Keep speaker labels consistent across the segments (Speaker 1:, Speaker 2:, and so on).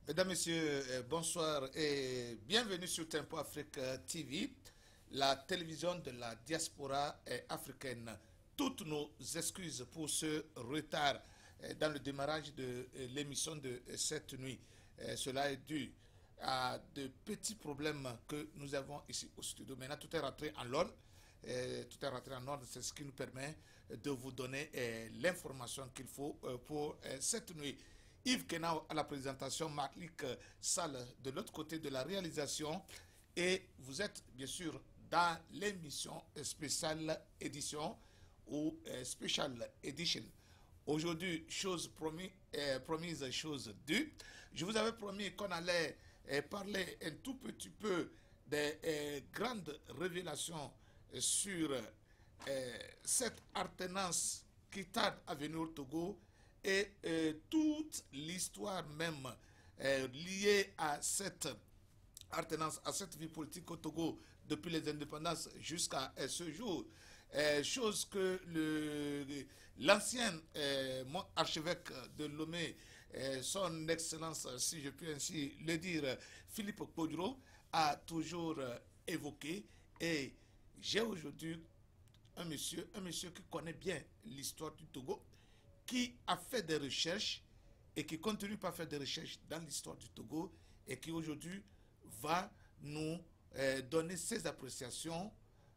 Speaker 1: Mesdames, Messieurs, bonsoir et bienvenue sur Tempo Afrique TV, la télévision de la diaspora africaine. Toutes nos excuses pour ce retard dans le démarrage de l'émission de cette nuit. Cela est dû à de petits problèmes que nous avons ici au studio. Maintenant, tout est rentré en l'ordre. Tout est rentré en ordre, c'est ce qui nous permet de vous donner l'information qu'il faut pour cette nuit. Yves Kenao à la présentation, Malik Sall de l'autre côté de la réalisation. Et vous êtes bien sûr dans l'émission spéciale édition ou Special Edition. Aujourd'hui, chose promise, chose due. Je vous avais promis qu'on allait parler un tout petit peu des grandes révélations sur cette alternance qui tarde à venir au Togo et toute l'histoire même liée à cette alternance, à cette vie politique au Togo depuis les indépendances jusqu'à ce jour. Chose que l'ancien archevêque de Lomé, son excellence, si je puis ainsi le dire, Philippe Kodjo, a toujours évoqué. Et j'ai aujourd'hui un monsieur qui connaît bien l'histoire du Togo, qui a fait des recherches et qui continue par faire des recherches dans l'histoire du Togo et qui aujourd'hui va nous donner ses appréciations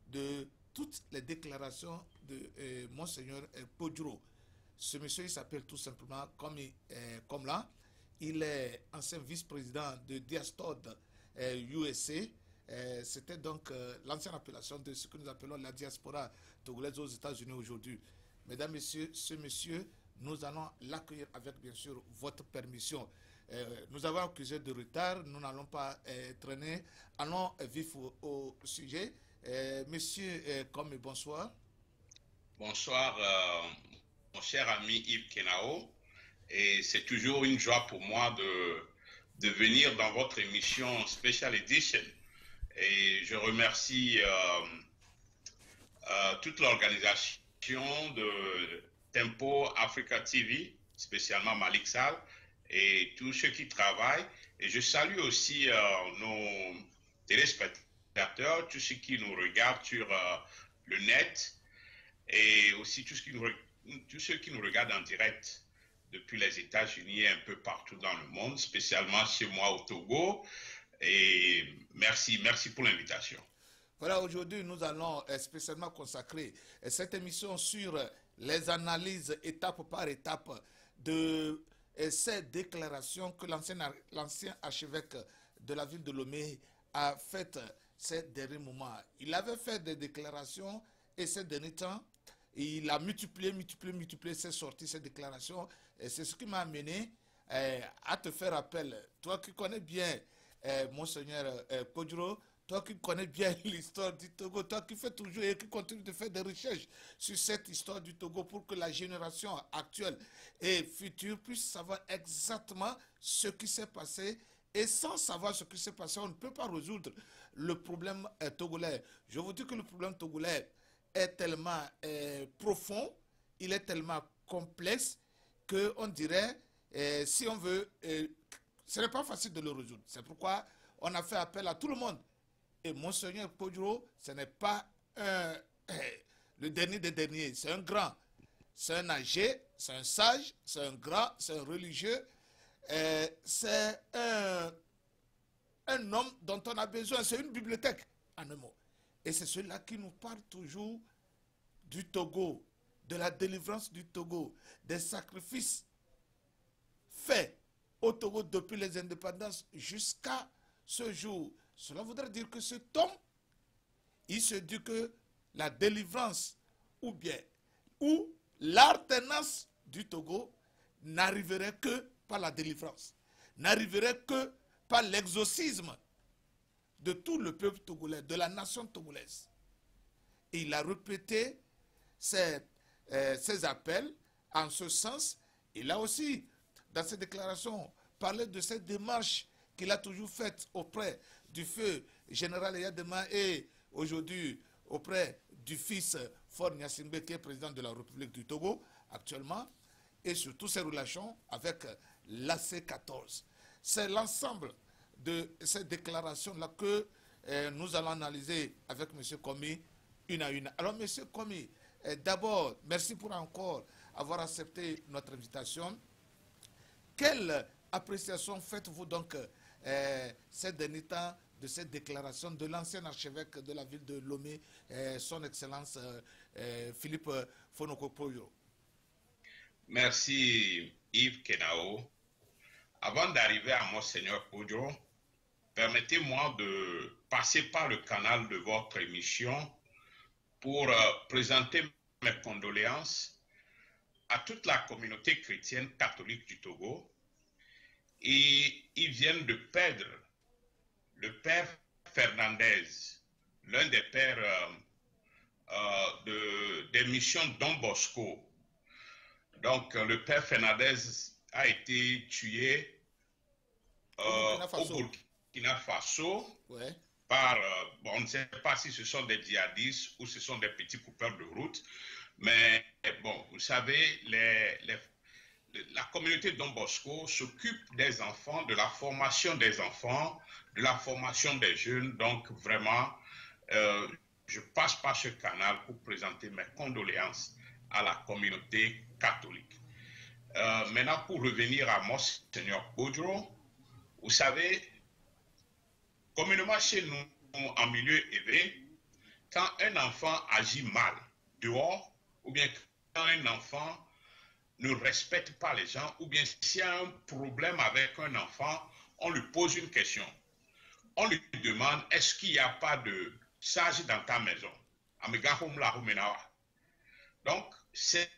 Speaker 1: de toutes les déclarations de Monseigneur Kodjo. Ce monsieur, il s'appelle tout simplement comme là. Il est ancien vice-président de Diastod USA. C'était donc l'ancienne appellation de ce que nous appelons la diaspora togolaise aux États-Unis aujourd'hui. Mesdames, Messieurs, ce monsieur, nous allons l'accueillir avec, bien sûr, votre permission. Nous avons accusé de retard, nous n'allons pas traîner. Allons vif au sujet. Monsieur Comme, bonsoir.
Speaker 2: Bonsoir, mon cher ami Yves Kenao. Et c'est toujours une joie pour moi de venir dans votre émission Special Edition. Et je remercie toute l'organisation de Tempo Africa TV, spécialement Malik Sall, et tous ceux qui travaillent. Et je salue aussi nos téléspectateurs, tous ceux qui nous regardent sur le net, et aussi tous ceux qui nous regardent en direct depuis les États-Unis et un peu partout dans le monde, spécialement chez moi au Togo. Et merci pour l'invitation.
Speaker 1: Voilà, aujourd'hui, nous allons spécialement consacrer cette émission sur les analyses étape par étape de ces déclarations que l'ancien archevêque de la ville de Lomé a faites ces derniers moments. Il avait fait des déclarations et ces derniers temps, il a multiplié ses sorties, ses déclarations. Et c'est ce qui m'a amené à te faire appel. Toi qui connais bien Monseigneur Kodjo, toi qui connais bien l'histoire du Togo, toi qui fais toujours et qui continue de faire des recherches sur cette histoire du Togo pour que la génération actuelle et future puisse savoir exactement ce qui s'est passé. Et sans savoir ce qui s'est passé, on ne peut pas résoudre le problème togolais. Je vous dis que le problème togolais est tellement profond, il est tellement complexe qu'on dirait, si on veut, ce n'est pas facile de le résoudre. C'est pourquoi on a fait appel à tout le monde. Et Monseigneur Kodjo, ce n'est pas le dernier des derniers, c'est un grand, c'est un âgé, c'est un sage, c'est un grand, c'est un religieux, c'est un homme dont on a besoin, c'est une bibliothèque, en un mot. Et c'est celui-là qui nous parle toujours du Togo, de la délivrance du Togo, des sacrifices faits au Togo depuis les indépendances jusqu'à ce jour. Cela voudrait dire que cet homme, il se dit que la délivrance ou l'alternance du Togo n'arriverait que par la délivrance, n'arriverait que par l'exorcisme de tout le peuple togolais, de la nation togolaise. Et il a répété ses appels en ce sens. Il a aussi, dans ses déclarations, parlé de cette démarche qu'il a toujours faite auprès du feu général Eyadema et aujourd'hui auprès du fils Faure Gnassingbé qui est président de la République du Togo actuellement, et surtout ses relations avec l'AC14. c'est l'ensemble de ces déclarations-là que nous allons analyser avec M. Komi une à une. Alors, M. Komi, d'abord, merci pour encore avoir accepté notre invitation. Quelle appréciation faites-vous donc ces derniers temps de cette déclaration de l'ancien archevêque de la ville de Lomé, son Excellence Philippe Fonokopouyo?
Speaker 2: Merci Yves Kenao. Avant d'arriver à Monseigneur Podjo, permettez-moi de passer par le canal de votre émission pour présenter mes condoléances à toute la communauté chrétienne catholique du Togo. Et ils viennent de perdre le père Fernandez, l'un des pères des missions Don Bosco. Donc, le père Fernandez a été tué au Burkina Faso
Speaker 1: Ouais.
Speaker 2: par, bon, on ne sait pas si ce sont des djihadistes ou ce sont des petits coupeurs de route, mais bon, vous savez, la communauté Don Bosco s'occupe des enfants, de la formation des enfants, de la formation des jeunes. Donc vraiment, je passe par ce canal pour présenter mes condoléances à la communauté catholique. Maintenant, pour revenir à Monseigneur Podjo, vous savez, communément chez nous, en milieu élevé, quand un enfant agit mal dehors, ou bien quand un enfant ne respecte pas les gens, ou bien s'il y a un problème avec un enfant, on lui pose une question. On lui demande, est-ce qu'il n'y a pas de sage dans ta maison? Donc, c'est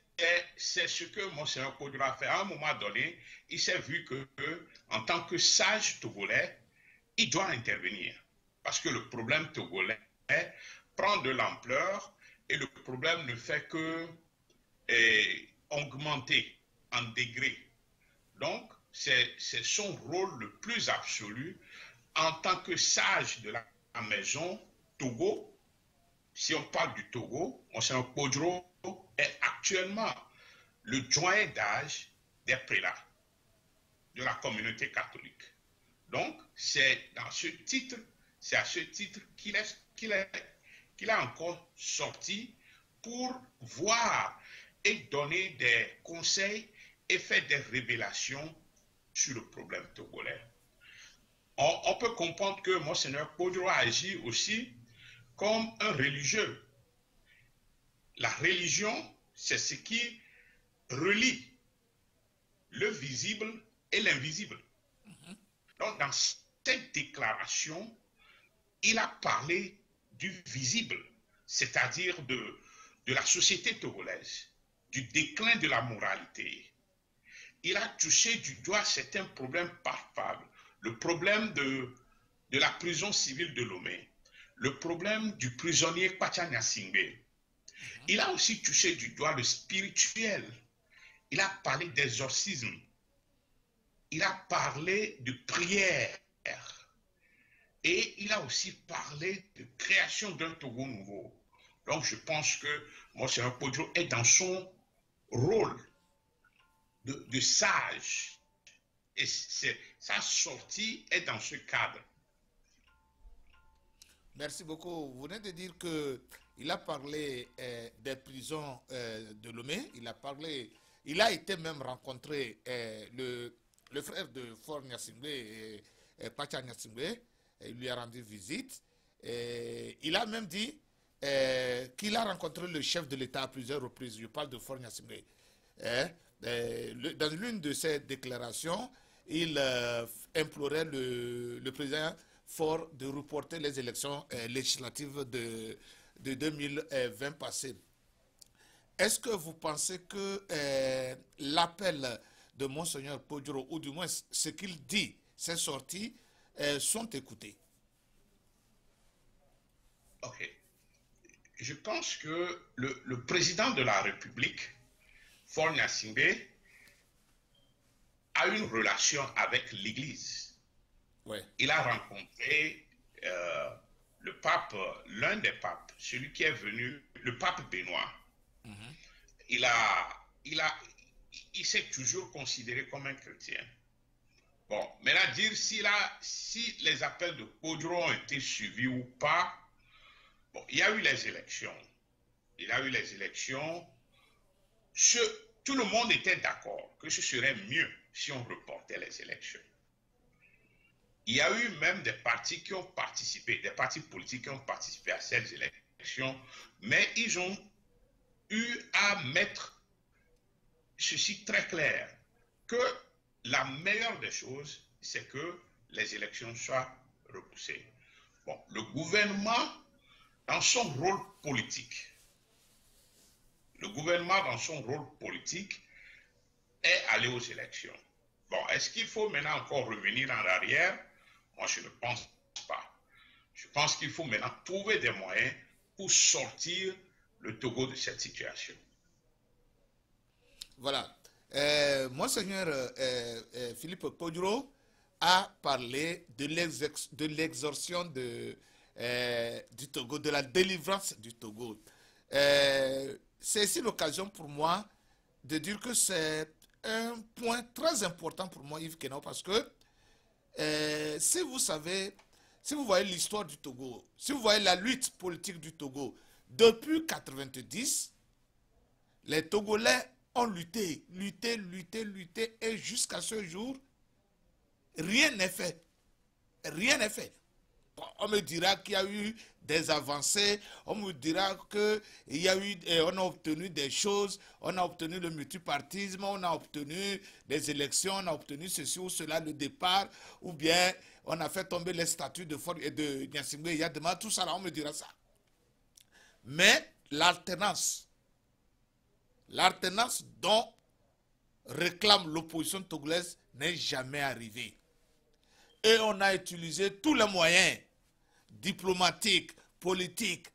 Speaker 2: ce que Monseigneur Podjo a fait. À un moment donné, il s'est vu que, en tant que sage togolais, il doit intervenir. Parce que le problème togolais prend de l'ampleur et le problème ne fait que augmenter en degrés. Donc, c'est son rôle le plus absolu en tant que sage de la maison Togo. Si on parle du Togo, Monseigneur Podjo est actuellement le doyen d'âge des prélats de la communauté catholique. Donc, c'est à ce titre qu'il a encore sorti pour voir et donner des conseils et faire des révélations sur le problème togolais. On peut comprendre que Monseigneur Podjo a agi aussi comme un religieux. La religion, c'est ce qui relie le visible et l'invisible. Donc, dans cette déclaration, il a parlé du visible, c'est-à-dire de la société togolaise, du déclin de la moralité. Il a touché du doigt certains problèmes palpables, le problème de la prison civile de Lomé, le problème du prisonnier Kwacha Nyasingbe. Il a aussi touché du doigt le spirituel. Il a parlé d'exorcisme. Il a parlé de prière. Et il a aussi parlé de création d'un Togo nouveau. Donc je pense que Monseigneur Podjo est dans son rôle de sage. Et sa sortie est dans ce cadre.
Speaker 1: Merci beaucoup. Vous venez de dire qu'il a parlé des prisons de Lomé. Il a été même rencontré le frère de Fort Nyasingbe, Kwacha Nyasingbe. Il lui a rendu visite. Il a même dit qu'il a rencontré le chef de l'État à plusieurs reprises. Je parle de Fort Nyasingbe. Dans l'une de ses déclarations, il implorait le président Fort de reporter les élections législatives de 2020 passées. Est-ce que vous pensez que l'appel de Monseigneur Podjo, ou du moins ce qu'il dit, ses sorties, sont écoutés?
Speaker 2: Ok. Je pense que le président de la République, Fort Nyasingbe, a une relation avec l'Église.
Speaker 1: Ouais.
Speaker 2: Il a rencontré le pape, l'un des papes, celui qui est venu, le pape Benoît. Il s'est toujours considéré comme un chrétien. Bon, maintenant dire si les appels de Kodro ont été suivis ou pas, bon, il y a eu les élections. Il y a eu les élections. Tout le monde était d'accord que ce serait mieux si on reportait les élections. Il y a eu même des partis qui ont participé, des partis politiques qui ont participé à ces élections, mais ils ont eu à mettre ceci très clair, que la meilleure des choses, c'est que les élections soient repoussées. Bon, le gouvernement, dans son rôle politique, est allé aux élections. Bon, est-ce qu'il faut maintenant encore revenir en arrière? Moi, je ne pense pas. Je pense qu'il faut maintenant trouver des moyens pour sortir le Togo de cette situation.
Speaker 1: Voilà. Monseigneur Philippe Kodro a parlé de l'exorcion du Togo, de la délivrance du Togo. C'est ici l'occasion pour moi de dire que c'est un point très important pour moi, Yves Kenan, parce que si vous voyez l'histoire du Togo, si vous voyez la lutte politique du Togo, depuis 1990, les Togolais ont lutté, et jusqu'à ce jour, rien n'est fait. Rien n'est fait. On me dira qu'il y a eu des avancées, on me dira qu'il y a eu, on a obtenu des choses, on a obtenu le multipartisme, on a obtenu des élections, on a obtenu ceci ou cela, le départ, ou bien on a fait tomber les statuts de Gnassingbé et Yadema, tout ça là, on me dira ça. Mais l'alternance dont réclame l'opposition togolaise n'est jamais arrivée. Et on a utilisé tous les moyens diplomatiques, politiques.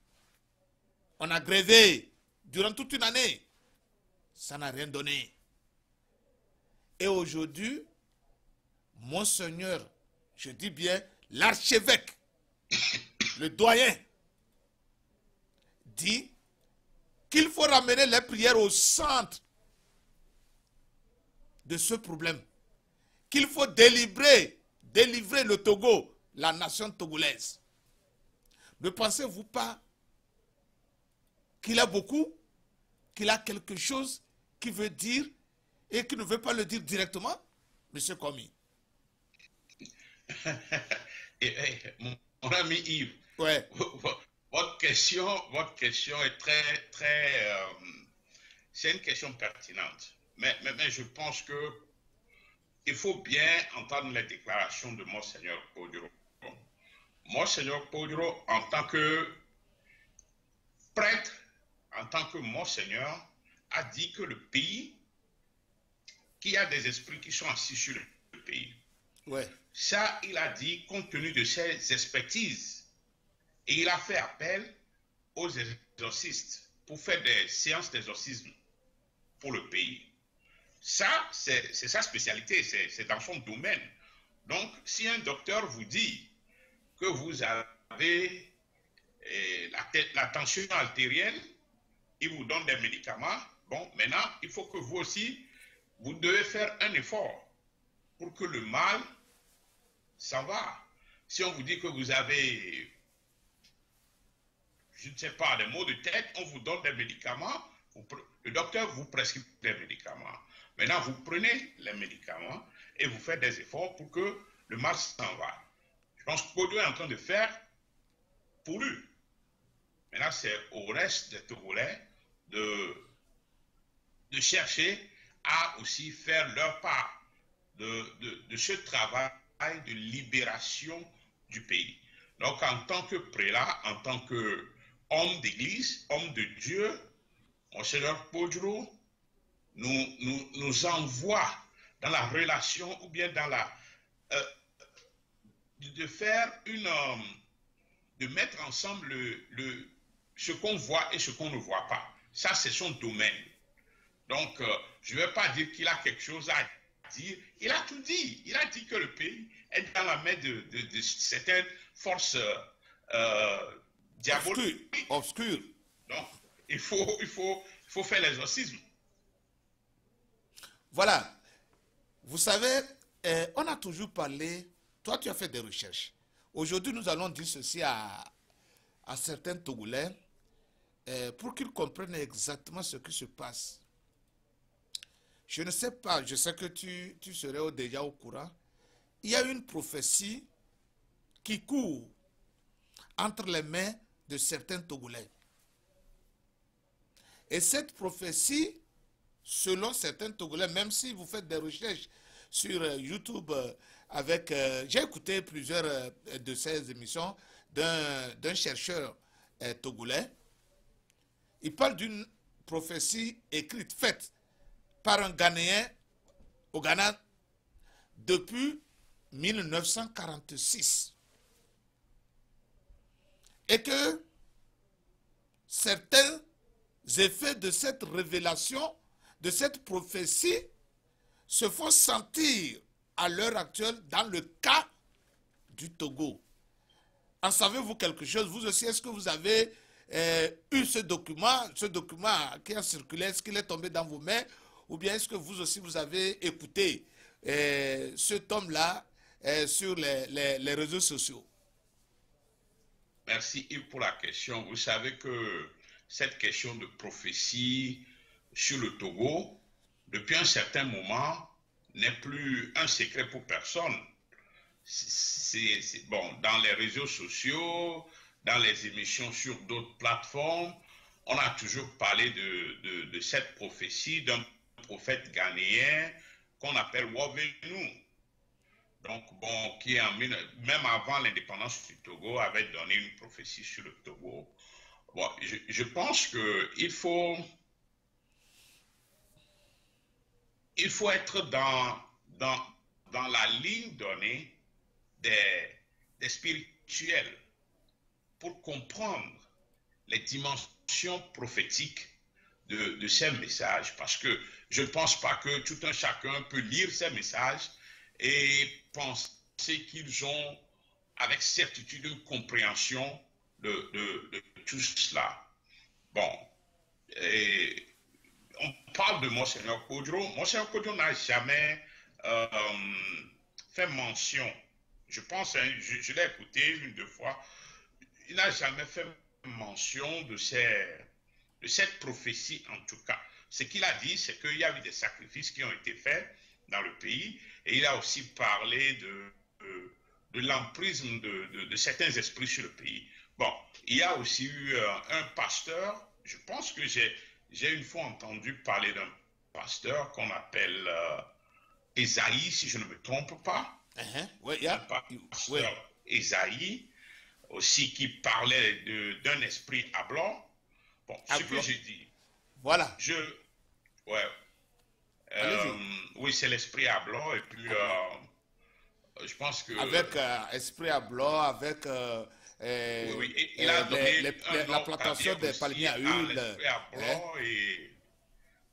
Speaker 1: On a grévé durant toute une année. Ça n'a rien donné. Et aujourd'hui, Monseigneur, je dis bien l'archevêque, le doyen, dit qu'il faut ramener les prières au centre de ce problème. Qu'il faut délivrer le Togo, la nation togolaise. Ne pensez-vous pas qu'il a beaucoup, qu'il a quelque chose qu'il veut dire et qu'il ne veut pas le dire directement, Monsieur Komi?
Speaker 2: Mon ami Yves,
Speaker 1: ouais.
Speaker 2: Votre question est très, c'est une question pertinente. Mais je pense que il faut bien entendre les déclarations de Monseigneur Kodro. Monseigneur Kodro, en tant que prêtre, en tant que Monseigneur, a dit que le pays, qu'il y a des esprits qui sont assis sur le pays.
Speaker 1: Ouais.
Speaker 2: Ça, il a dit compte tenu de ses expertises. Et il a fait appel aux exorcistes pour faire des séances d'exorcisme pour le pays. Ça, c'est sa spécialité, c'est dans son domaine. Donc, si un docteur vous dit que vous avez la tension artérielle, il vous donne des médicaments. Bon, maintenant, il faut que vous aussi, vous devez faire un effort pour que le mal s'en va. Si on vous dit que vous avez, je ne sais pas, des maux de tête, on vous donne des médicaments, le docteur vous prescrit des médicaments. Maintenant, vous prenez les médicaments et vous faites des efforts pour que le mal s'en va. Je pense que Kodro est en train de faire pour lui. Maintenant, c'est au reste des Togolais de chercher à aussi faire leur part de ce travail de libération du pays. Donc, en tant que prélat, en tant qu'homme d'église, homme de Dieu, Monseigneur Kodro nous envoie dans la relation ou bien dans la de faire de mettre ensemble ce qu'on voit et ce qu'on ne voit pas. Ça, c'est son domaine. Donc, je ne vais pas dire qu'il a quelque chose à dire. Il a tout dit. Il a dit que le pays est dans la main de certaines forces diaboliques.
Speaker 1: Obscures.
Speaker 2: Donc, il faut faire l'exorcisme.
Speaker 1: Voilà. Vous savez, on a toujours parlé, toi tu as fait des recherches. Aujourd'hui, nous allons dire ceci à certains Togolais pour qu'ils comprennent exactement ce qui se passe. Je ne sais pas, je sais que tu serais déjà au courant. Il y a une prophétie qui court entre les mains de certains Togolais. Et cette prophétie, selon certains Togolais, même si vous faites des recherches sur YouTube avec... j'ai écouté plusieurs de ces émissions d'un chercheur togolais. Il parle d'une prophétie écrite, faite par un Ghanéen au Ghana depuis 1946. Et que certains effets de cette révélation, de cette prophétie, se font sentir à l'heure actuelle dans le cas du Togo. En savez-vous quelque chose? Vous aussi, est-ce que vous avez eu ce document qui a circulé, est-ce qu'il est tombé dans vos mains? Ou bien est-ce que vous aussi, vous avez écouté ce tome-là sur les réseaux sociaux?
Speaker 2: Merci Yves pour la question. Vous savez que cette question de prophétie sur le Togo, depuis un certain moment, n'est plus un secret pour personne. Bon, dans les réseaux sociaux, dans les émissions sur d'autres plateformes, on a toujours parlé de cette prophétie d'un prophète ghanéen qu'on appelle Wovenu. Donc, bon, qui même avant l'indépendance du Togo, avait donné une prophétie sur le Togo. Bon, je pense qu'il faut être dans la ligne donnée des spirituels pour comprendre les dimensions prophétiques de ces messages. Parce que je ne pense pas que tout un chacun peut lire ces messages et penser qu'ils ont avec certitude une compréhension de tout cela. Bon, et on parle de Monseigneur Kodjo. Monseigneur Kodjo n'a jamais fait mention, je pense, hein, je l'ai écouté une, deux fois, il n'a jamais fait mention de cette prophétie en tout cas. Ce qu'il a dit, c'est qu'il y a eu des sacrifices qui ont été faits dans le pays et il a aussi parlé de l'emprisme de certains esprits sur le pays. Bon, il y a aussi eu un pasteur, je pense que j'ai une fois entendu parler d'un pasteur qu'on appelle Esaïe, si je ne me trompe pas.
Speaker 1: Ouais, yeah.
Speaker 2: Un pasteur Esaïe, aussi qui parlait d'un esprit hablant. Bon, ce que j'ai dit.
Speaker 1: Voilà.
Speaker 2: Ouais. Oui, c'est l'esprit hablant et puis je pense que...
Speaker 1: Avec esprit hablant, avec...
Speaker 2: oui, il a donné
Speaker 1: la plantation des palmiers à huile.
Speaker 2: L'esprit hablant et...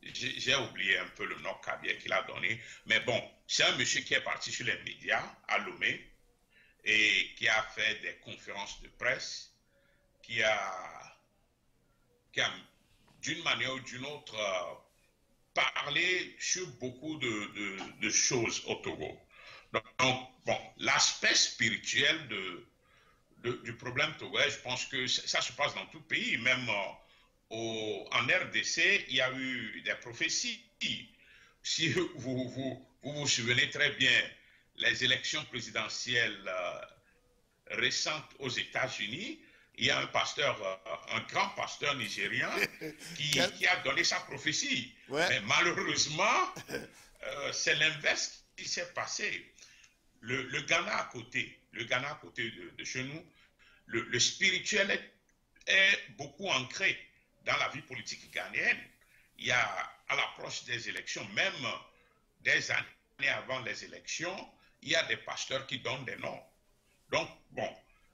Speaker 2: J'ai oublié un peu le nom Kabia qu'il a donné. Mais bon, c'est un monsieur qui est parti sur les médias à Lomé et qui a fait des conférences de presse, qui a d'une manière ou d'une autre parlé sur beaucoup de choses au Togo. Donc bon, l'aspect spirituel du problème togolais, je pense que ça se passe dans tout pays, même en RDC, il y a eu des prophéties. Si vous vous souvenez très bien, les élections présidentielles récentes aux États-Unis, il y a un pasteur, un grand pasteur nigérien qui a donné sa prophétie. Ouais. Mais malheureusement, c'est l'inverse qui s'est passé. Le Ghana à côté, de chez nous, le spirituel est beaucoup ancré dans la vie politique ghanéenne. Il y a, à l'approche des élections, même des années avant les élections, il y a des pasteurs qui donnent des noms. Donc, bon,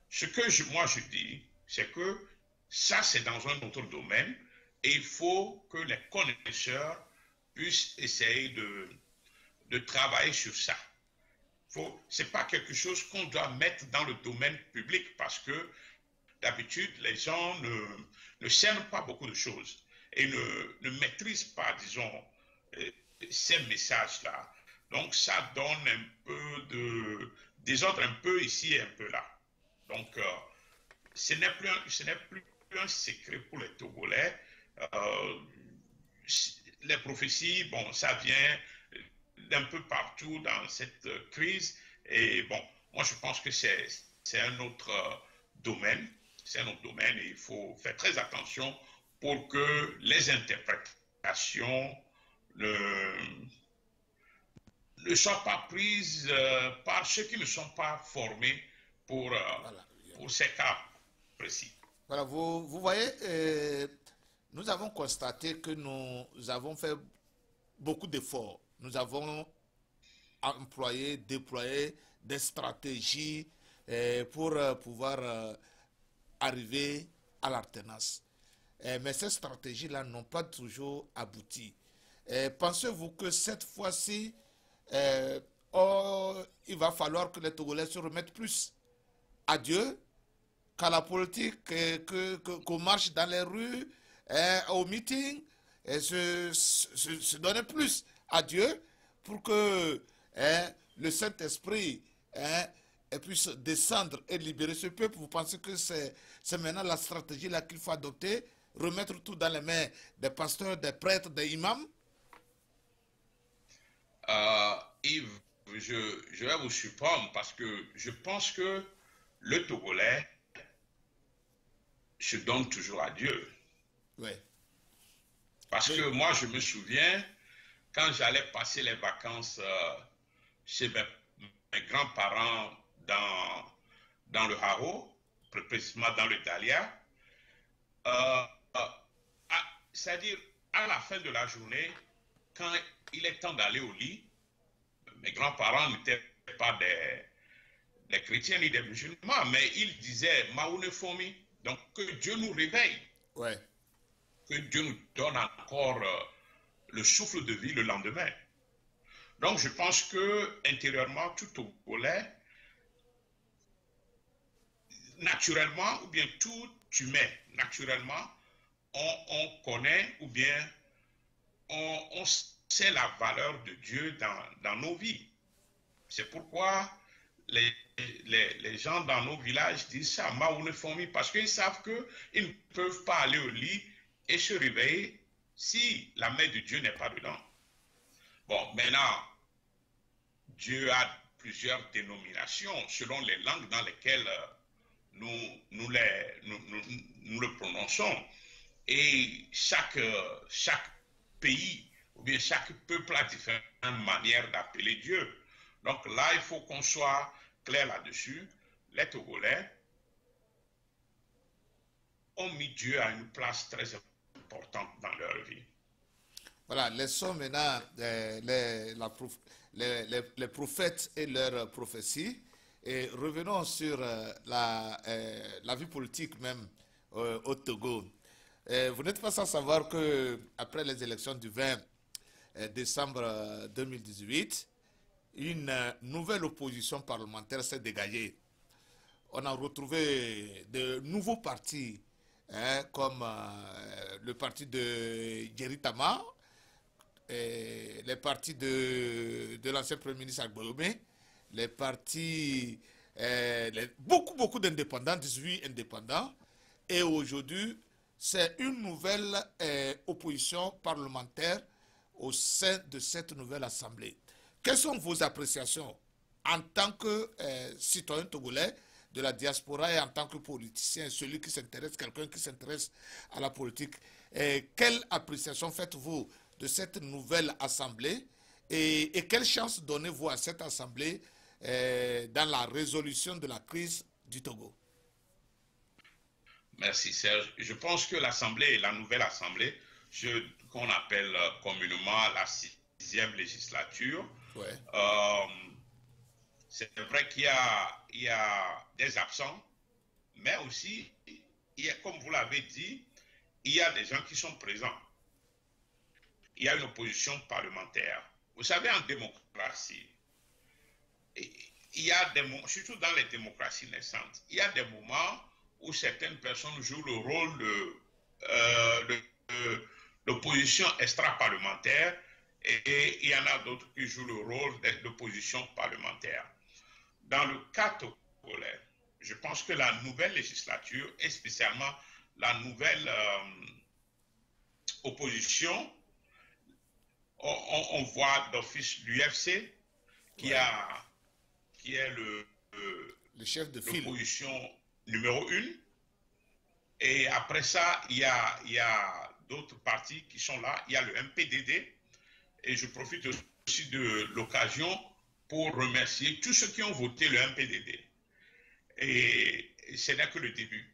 Speaker 2: ce que moi je dis, c'est que ça, c'est dans un autre domaine et il faut que les connaisseurs puissent essayer de travailler sur ça. Ce n'est pas quelque chose qu'on doit mettre dans le domaine public parce que d'habitude, les gens ne sèment pas beaucoup de choses et ne maîtrisent pas, disons, ces messages-là. Donc, ça donne un peu de désordre, un peu ici et un peu là. Donc, ce n'est plus un secret pour les Togolais. Euh, les prophéties, bon, ça vient d'un peu partout dans cette crise. Et bon, moi, je pense que c'est un autre domaine. C'est un autre domaine et il faut faire très attention pour que les interprétations ne, ne soient pas prises par ceux qui ne sont pas formés
Speaker 1: Voilà.
Speaker 2: pour ces cas précis.
Speaker 1: Voilà, vous voyez, nous avons constaté que nous avons fait beaucoup d'efforts. Nous avons employé, déployé des stratégies pour pouvoir arriver à l'alternance. Mais ces stratégies-là n'ont pas toujours abouti. Pensez-vous que cette fois-ci, il va falloir que les Togolais se remettent plus à Dieu qu'à la politique, qu'on marche dans les rues, au meeting, et se donner plus à Dieu pour que le Saint-Esprit puisse descendre et libérer ce peuple? Vous pensez que c'est maintenant la stratégie là qu'il faut adopter, remettre tout dans les mains des pasteurs, des prêtres, des imams?
Speaker 2: Yves, je vais vous surprendre parce que je pense que le Togolais se donne toujours à Dieu.
Speaker 1: Oui.
Speaker 2: Parce que moi, je me souviens, quand j'allais passer les vacances chez mes grands-parents dans le Haro, précisément dans le Dahlia, euh, c'est-à-dire à la fin de la journée, quand il est temps d'aller au lit, mes grands-parents n'étaient pas des chrétiens ni des musulmans, mais ils disaient Maoune Fomi, donc que Dieu nous réveille,
Speaker 1: Ouais.
Speaker 2: que Dieu nous donne encore le souffle de vie le lendemain. Donc je pense que intérieurement, tout Togolais, naturellement, ou bien tout humain, naturellement, on connaît ou bien on sait la valeur de Dieu dans nos vies. C'est pourquoi les gens dans nos villages disent ça, Maoune Fomi, parce qu'ils savent qu'ils ne peuvent pas aller au lit et se réveiller si la main de Dieu n'est pas dedans. Bon, maintenant, Dieu a plusieurs dénominations selon les langues dans lesquelles nous le prononçons. Et chaque pays ou bien chaque peuple a différentes manières d'appeler Dieu. Donc là, il faut qu'on soit clair là-dessus. Les Togolais ont mis Dieu à une place très importante dans leur vie.
Speaker 1: Voilà, laissons maintenant les prophètes et leurs prophéties et revenons sur la vie politique même au Togo. Vous n'êtes pas sans savoir que après les élections du 20 décembre 2018, une nouvelle opposition parlementaire s'est dégagée. On a retrouvé de nouveaux partis, comme le parti de Djeritama, les partis de l'ancien Premier ministre Agboyome, les partis, beaucoup d'indépendants, 18 indépendants, et aujourd'hui, c'est une nouvelle opposition parlementaire au sein de cette nouvelle assemblée. Quelles sont vos appréciations en tant que citoyen togolais de la diaspora et en tant que politicien, celui qui s'intéresse, quelqu'un qui s'intéresse à la politique? Quelle appréciation faites-vous de cette nouvelle assemblée et quelle chance donnez-vous à cette assemblée dans la résolution de la crise du Togo?
Speaker 2: Merci Serge. Je pense que l'Assemblée, la nouvelle Assemblée, ce qu'on appelle communément la 6e législature,
Speaker 1: Ouais.
Speaker 2: C'est vrai qu'il y a des absents, mais aussi, comme vous l'avez dit, il y a des gens qui sont présents. Il y a une opposition parlementaire. Vous savez, en démocratie, il y a des moments, surtout dans les démocraties naissantes, il y a des moments où certaines personnes jouent le rôle de l'opposition extra-parlementaire Et il y en a d'autres qui jouent le rôle d'opposition parlementaire. Dans le cas togolais, je pense que la nouvelle législature, et spécialement la nouvelle opposition, on voit d'office l'UFC qui est
Speaker 1: le chef de file,
Speaker 2: l'opposition numéro 1. Et après ça, il y a d'autres partis qui sont là. Il y a le MPDD. Et je profite aussi de l'occasion pour remercier tous ceux qui ont voté le MPDD. Et ce n'est que le début.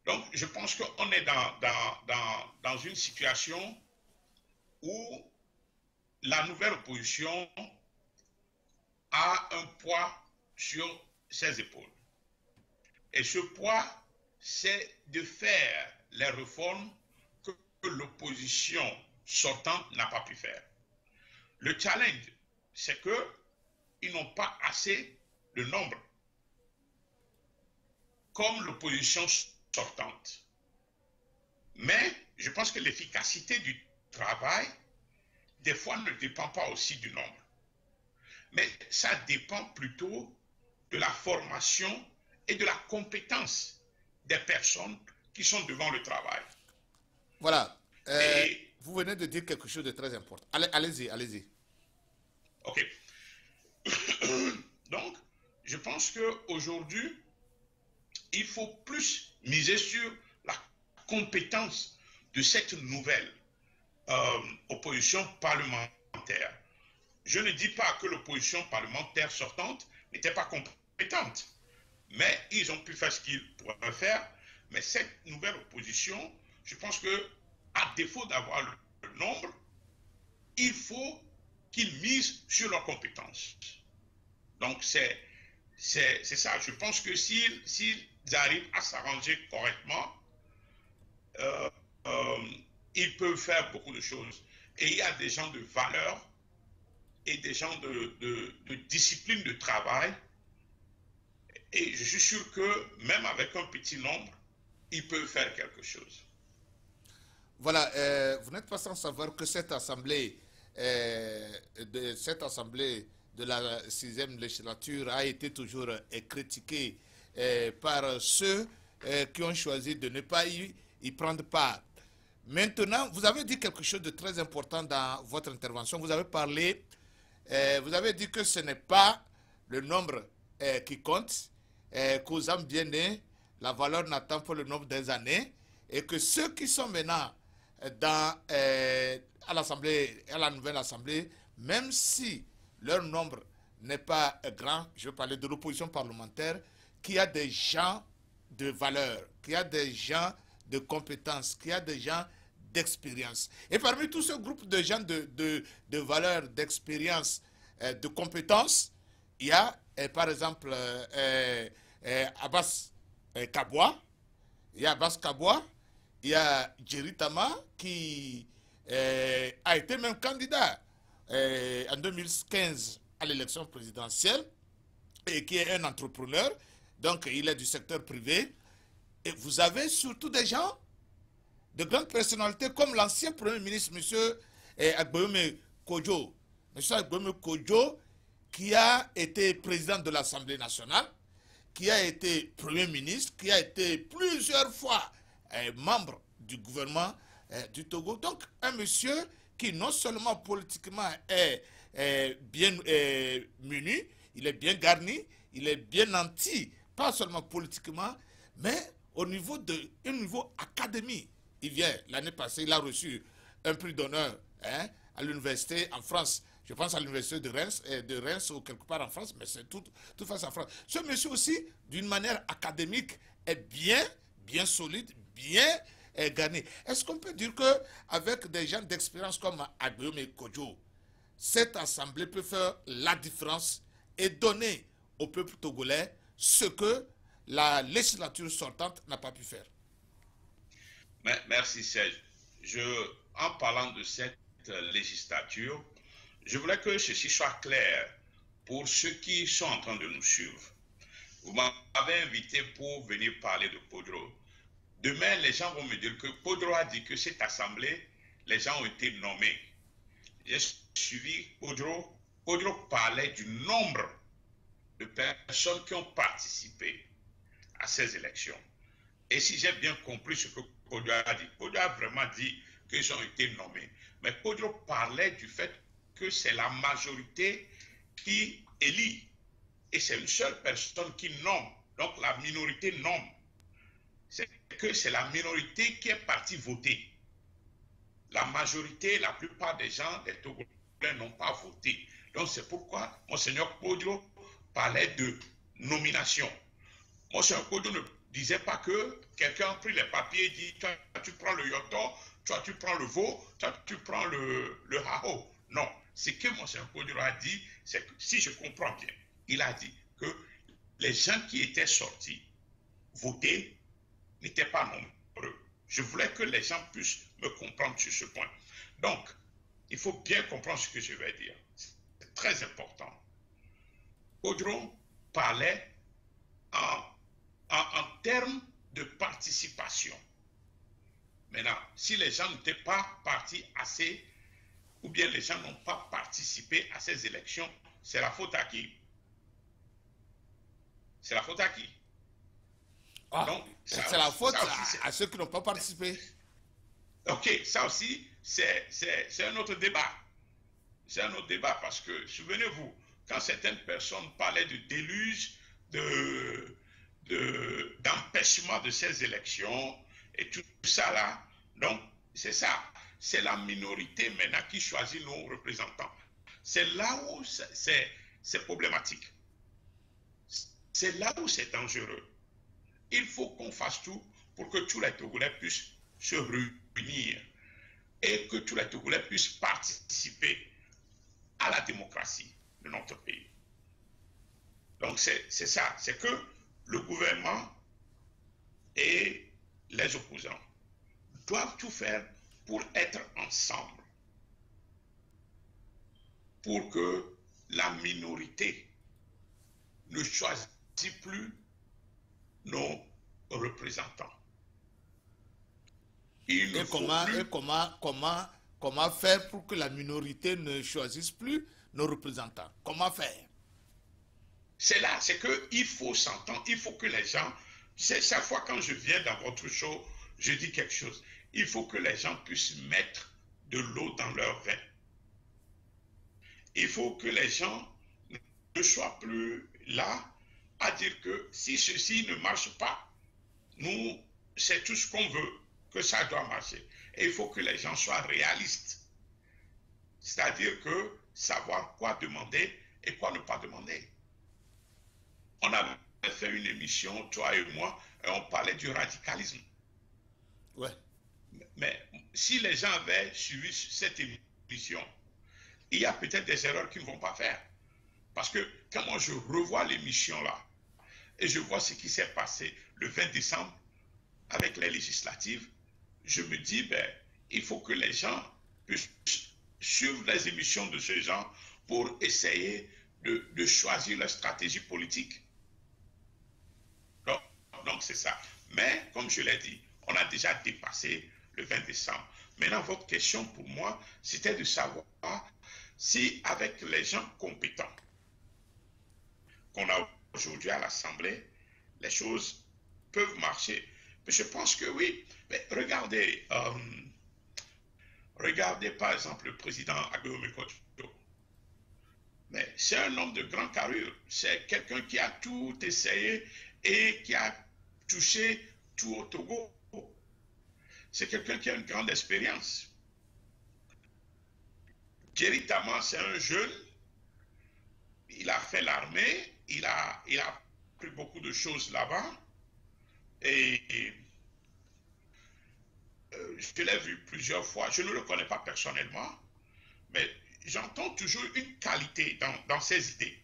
Speaker 2: Donc, je pense qu'on est dans une situation où la nouvelle opposition a un poids sur ses épaules. Et ce poids, c'est de faire les réformes que l'opposition sortante n'a pas pu faire. Le challenge, c'est qu'ils n'ont pas assez de nombre, comme l'opposition sortante. Mais je pense que l'efficacité du travail, des fois, ne dépend pas aussi du nombre. Mais ça dépend plutôt de la formation et de la compétence des personnes qui sont devant le travail.
Speaker 1: Voilà. Vous venez de dire quelque chose de très important. Allez-y, allez-y.
Speaker 2: OK. Donc, je pense qu'aujourd'hui, il faut plus miser sur la compétence de cette nouvelle opposition parlementaire. Je ne dis pas que l'opposition parlementaire sortante n'était pas compétente, mais ils ont pu faire ce qu'ils pourraient faire. Mais cette nouvelle opposition, je pense que, à défaut d'avoir le nombre, il faut qu'ils misent sur leurs compétences. Donc, c'est ça. Je pense que s'ils arrivent à s'arranger correctement, ils peuvent faire beaucoup de choses. Et il y a des gens de valeur et des gens de discipline de travail. Et je suis sûr que même avec un petit nombre, ils peuvent faire quelque chose.
Speaker 1: Voilà, vous n'êtes pas sans savoir que cette assemblée de la 6e législature a été toujours critiquée par ceux qui ont choisi de ne pas y prendre part. Maintenant, vous avez dit quelque chose de très important dans votre intervention. Vous avez parlé, vous avez dit que ce n'est pas le nombre qui compte, qu'aux âmes bien nées, la valeur n'attend pas le nombre des années, et que ceux qui sont maintenant à l'Assemblée, à la nouvelle Assemblée, même si leur nombre n'est pas grand, je veux parler de l'opposition parlementaire, qu'il y a des gens de valeur, qu'il y a des gens de compétences, qu'il y a des gens d'expérience. Et parmi tout ce groupe de gens de valeur, d'expérience, de compétences, il y a par exemple Abbas Kabwa, il y a Abbas Kabwa, il y a Jerry Tama qui a été même candidat en 2015 à l'élection présidentielle et qui est un entrepreneur, donc il est du secteur privé. Et vous avez surtout des gens de grandes personnalités comme l'ancien Premier ministre, M. Agboyome Kodjo. M. Agboyome Kodjo, qui a été président de l'Assemblée nationale, qui a été Premier ministre, qui a été plusieurs fois membre du gouvernement du Togo. Donc, un monsieur qui non seulement politiquement est bien muni, il est bien garni, il est bien nanti, pas seulement politiquement, mais au niveau académie. Il vient, l'année passée, il a reçu un prix d'honneur à l'université en France. Je pense à l'université de Reims ou quelque part en France, mais c'est tout face en France. Ce monsieur aussi, d'une manière académique, est bien solide, bien garni. Est-ce qu'on peut dire qu'avec des gens d'expérience comme Agboyome Kodjo, cette assemblée peut faire la différence et donner au peuple togolais ce que la législature sortante n'a pas pu faire?
Speaker 2: Merci Serge. En parlant de cette législature, je voulais que ceci soit clair pour ceux qui sont en train de nous suivre. Vous m'avez invité pour venir parler de Podro. Demain, les gens vont me dire que Podro a dit que cette assemblée, les gens ont été nommés. j'ai suivi Kodjo. Kodjo parlait du nombre de personnes qui ont participé à ces élections. Et si j'ai bien compris ce que Kodjo a dit, Kodjo a vraiment dit qu'ils ont été nommés. Mais Kodjo parlait du fait que c'est la majorité qui élit. Et c'est une seule personne qui nomme. Donc la minorité nomme. C'est que c'est la minorité qui est partie voter. La majorité, la plupart des gens, des Togolais n'ont pas voté. Donc c'est pourquoi Monseigneur Kodjo parlait de nomination. Monseigneur Kodjo ne disait pas que quelqu'un a pris les papiers et dit, toi tu prends le yoto, toi tu prends le veau, toi tu prends le hao. Non, ce que Monseigneur Kodjo a dit, c'est que si je comprends bien, il a dit que les gens qui étaient sortis voter n'étaient pas nombreux. Je voulais que les gens puissent me comprendre sur ce point. Donc, il faut bien comprendre ce que je vais dire. C'est très important. Kodjo parlait en termes de participation. Maintenant, si les gens n'étaient pas partis assez, ou bien les gens n'ont pas participé à ces élections, c'est la faute à qui? C'est la faute à qui?
Speaker 1: Ah, c'est la faute à ceux qui n'ont pas participé.
Speaker 2: Ok, ça aussi, c'est un autre débat. C'est un autre débat parce que, souvenez-vous, quand certaines personnes parlaient de déluge, d'empêchement de ces élections et tout ça là, donc c'est ça. C'est la minorité maintenant qui choisit nos représentants. C'est là où c'est problématique. C'est là où c'est dangereux. Il faut qu'on fasse tout pour que tous les Togolais puissent se réunir et que tous les Togolais puissent participer à la démocratie de notre pays. Donc c'est ça, c'est que le gouvernement et les opposants doivent tout faire pour être ensemble, pour que la minorité ne choisisse plus nos représentants.
Speaker 1: Et comment faire pour que la minorité ne choisisse plus nos représentants? Comment faire?
Speaker 2: C'est là, c'est qu'il faut s'entendre, il faut que les gens, c'est chaque fois quand je viens dans votre show, je dis quelque chose. Il faut que les gens puissent mettre de l'eau dans leur vin. Il faut que les gens ne soient plus là à dire que si ceci ne marche pas, nous, c'est tout ce qu'on veut, que ça doit marcher. Et il faut que les gens soient réalistes. C'est-à-dire que savoir quoi demander et quoi ne pas demander. On avait fait une émission, toi et moi, et on parlait du radicalisme.
Speaker 1: Ouais.
Speaker 2: Mais si les gens avaient suivi cette émission, il y a peut-être des erreurs qu'ils ne vont pas faire. Parce que quand moi je revois l'émission là, et je vois ce qui s'est passé le 20 décembre avec les législatives, je me dis, ben, il faut que les gens puissent suivre les émissions de ces gens pour essayer de choisir leur stratégie politique. Donc c'est ça. Mais, comme je l'ai dit, on a déjà dépassé le 20 décembre. Maintenant, votre question pour moi, c'était de savoir si avec les gens compétents qu'on a aujourd'hui à l'Assemblée, les choses peuvent marcher. Mais je pense que oui. Mais regardez, regardez par exemple le président Aguilera Coutinho. Mais c'est un homme de grande carrure. C'est quelqu'un qui a tout essayé et qui a touché tout au Togo. C'est quelqu'un qui a une grande expérience. Jerry Tama, c'est un jeune. Il a fait l'armée. Il a appris beaucoup de choses là-bas. Et je l'ai vu plusieurs fois. Je ne le connais pas personnellement. Mais j'entends toujours une qualité dans ses idées.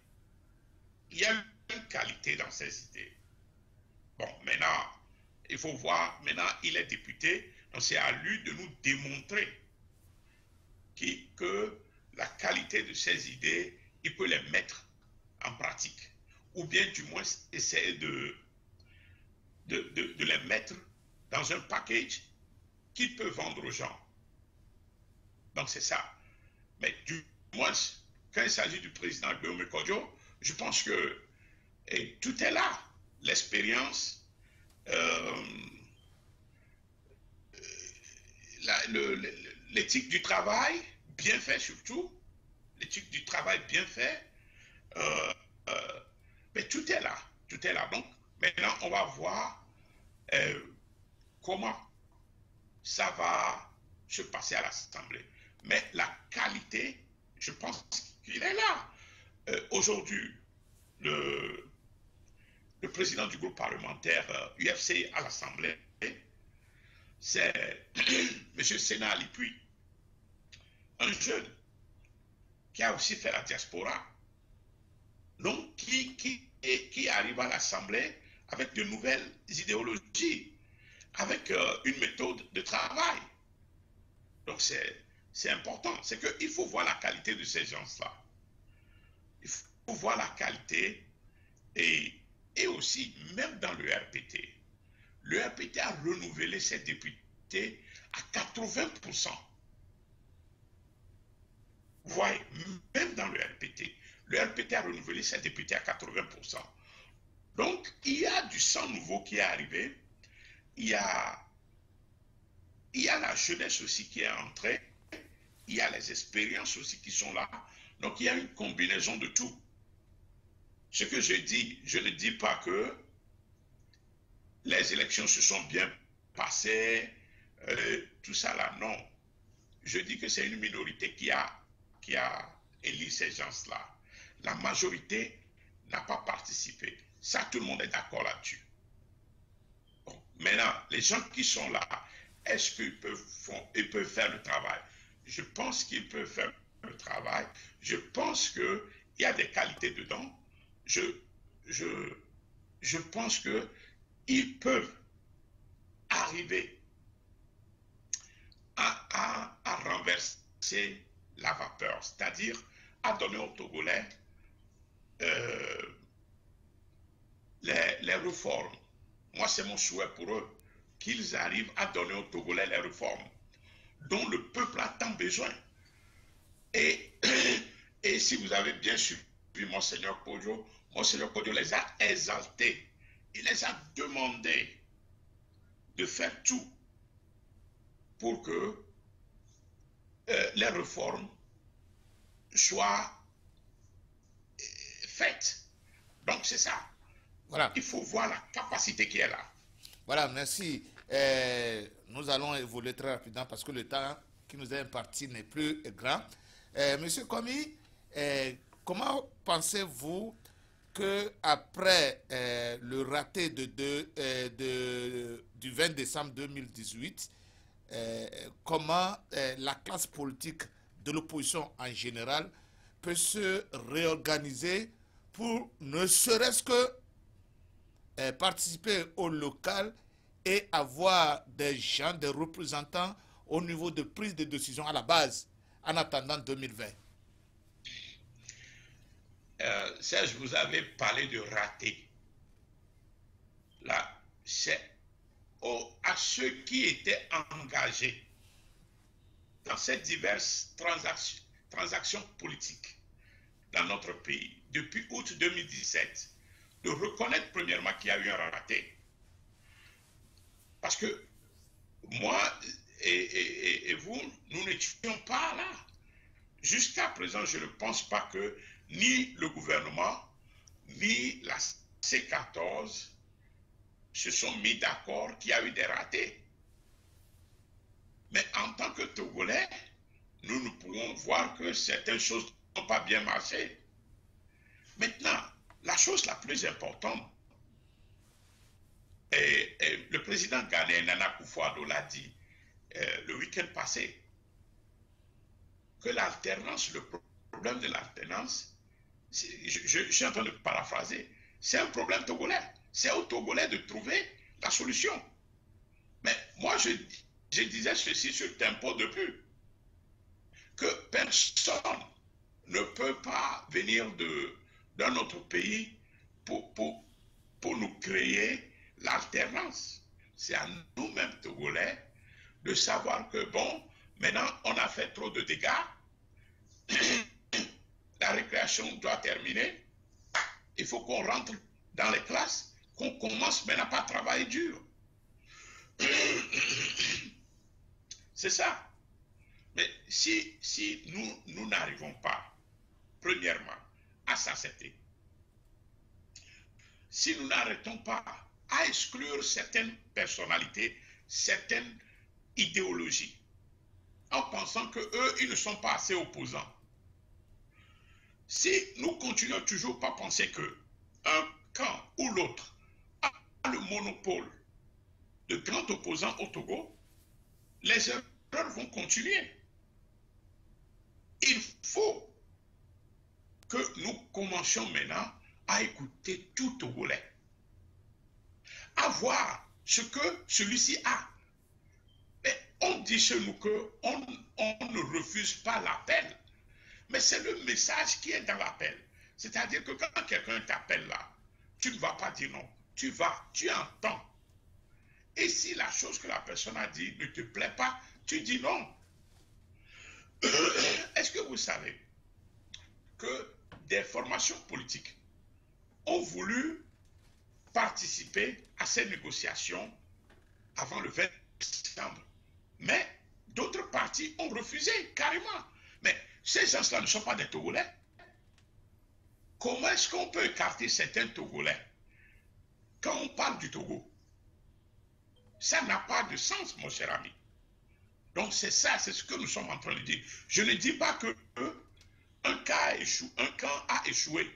Speaker 2: Il y a une qualité dans ses idées. Bon, maintenant, il faut voir, maintenant, il est député, donc c'est à lui de nous démontrer que la qualité de ses idées, il peut les mettre en pratique. Ou bien, du moins, essayer de les mettre dans un package qu'il peut vendre aux gens. Donc, c'est ça. Mais du moins, quand il s'agit du président Guillaume Kodjo, je pense que tout est là. L'expérience, l'éthique du travail, bien fait surtout, l'éthique du travail bien fait, euh, euh, mais tout est là, tout est là. Donc, maintenant, on va voir comment ça va se passer à l'Assemblée. Mais la qualité, je pense qu'il est là. Aujourd'hui, le président du groupe parlementaire UFC à l'Assemblée, c'est M. Sénat Lipui, un jeune qui a aussi fait la diaspora, donc qui arrive à l'Assemblée avec de nouvelles idéologies, avec une méthode de travail. Donc c'est important, c'est qu'il faut voir la qualité de ces gens-là. Il faut voir la qualité et aussi, même dans le RPT. Le RPT a renouvelé ses députés à 80%. Vous voyez, même dans le RPT a renouvelé ses députés à 80%. Donc, il y a du sang nouveau qui est arrivé. Il y a la jeunesse aussi qui est entrée. Il y a les expériences aussi qui sont là. Donc, il y a une combinaison de tout. Ce que je dis, je ne dis pas que les élections se sont bien passées, tout ça là, non. Je dis que c'est une minorité qui a élu ces gens-là. La majorité n'a pas participé. Ça, tout le monde est d'accord là-dessus. Bon, maintenant, les gens qui sont là, est-ce qu'ils peuvent faire le travail? Je pense qu'ils peuvent faire le travail. Je pense qu'il y a des qualités dedans. Je pense qu'ils peuvent arriver à renverser la vapeur, c'est-à-dire à donner aux Togolais les réformes. Moi, c'est mon souhait pour eux, qu'ils arrivent à donner aux Togolais les réformes dont le peuple a tant besoin. Et si vous avez bien suivi Monseigneur Kodjo les a exaltés. Il les a demandé de faire tout pour que les réformes soient faites. Donc c'est ça.
Speaker 1: Voilà.
Speaker 2: Il faut voir la capacité qui est là.
Speaker 1: Voilà, merci. Nous allons évoluer très rapidement parce que le temps qui nous est imparti n'est plus grand. Monsieur Komi, comment pensez-vous que après le raté du 20 décembre 2018, comment la classe politique de l'opposition en général peut se réorganiser pour ne serait-ce que participer au local et avoir des gens, des représentants au niveau de prise de décision à la base en attendant 2020?
Speaker 2: Serge, vous avez parlé de raté. Là, c'est à ceux qui étaient engagés dans ces diverses transactions politiques dans notre pays depuis août 2017, de reconnaître premièrement qu'il y a eu un raté. Parce que moi et vous, nous n'étions pas là. Jusqu'à présent, je ne pense pas que ni le gouvernement, ni la C14 se sont mis d'accord qu'il y a eu des ratés. Mais en tant que Togolais, nous pouvons voir que certaines choses n'ont pas bien marché. Maintenant, la chose la plus importante, et le président ghanéen Nana Akufo-Addo l'a dit le week-end passé, que l'alternance, le problème de l'alternance, je suis en train de paraphraser, c'est un problème togolais. C'est aux Togolais de trouver la solution. Mais moi, je disais ceci sur Tempo depuis, que personne ne peut pas venir d'un autre pays pour nous créer l'alternance. C'est à nous-mêmes, Togolais, de savoir que, bon, maintenant, on a fait trop de dégâts, La récréation doit terminer. Il faut qu'on rentre dans les classes, qu'on commence maintenant par travailler dur. C'est ça. Mais si nous n'arrivons pas, premièrement, à s'accepter, si nous n'arrêtons pas à exclure certaines personnalités, certaines idéologies, en pensant qu'eux, ils ne sont pas assez opposants, si nous continuons toujours par penser que un camp ou l'autre a le monopole de grands opposants au Togo, les erreurs vont continuer. Il faut que nous commencions maintenant à écouter tout Togolais, à voir ce que celui-ci a. Mais on dit chez nous qu'on ne refuse pas l'appel, mais c'est le message qui est dans l'appel. C'est-à-dire que quand quelqu'un t'appelle là, tu ne vas pas dire non, tu vas, tu entends. Et si la chose que la personne a dit ne te plaît pas, tu dis non. Est-ce que vous savez que des formations politiques ont voulu participer à ces négociations avant le 20 décembre, mais d'autres partis ont refusé carrément. Mais ces gens-là ne sont pas des Togolais. Comment est-ce qu'on peut écarter certains Togolais quand on parle du Togo? Ça n'a pas de sens, mon cher ami. Donc c'est ça, c'est ce que nous sommes en train de dire. Je ne dis pas que un camp a échoué.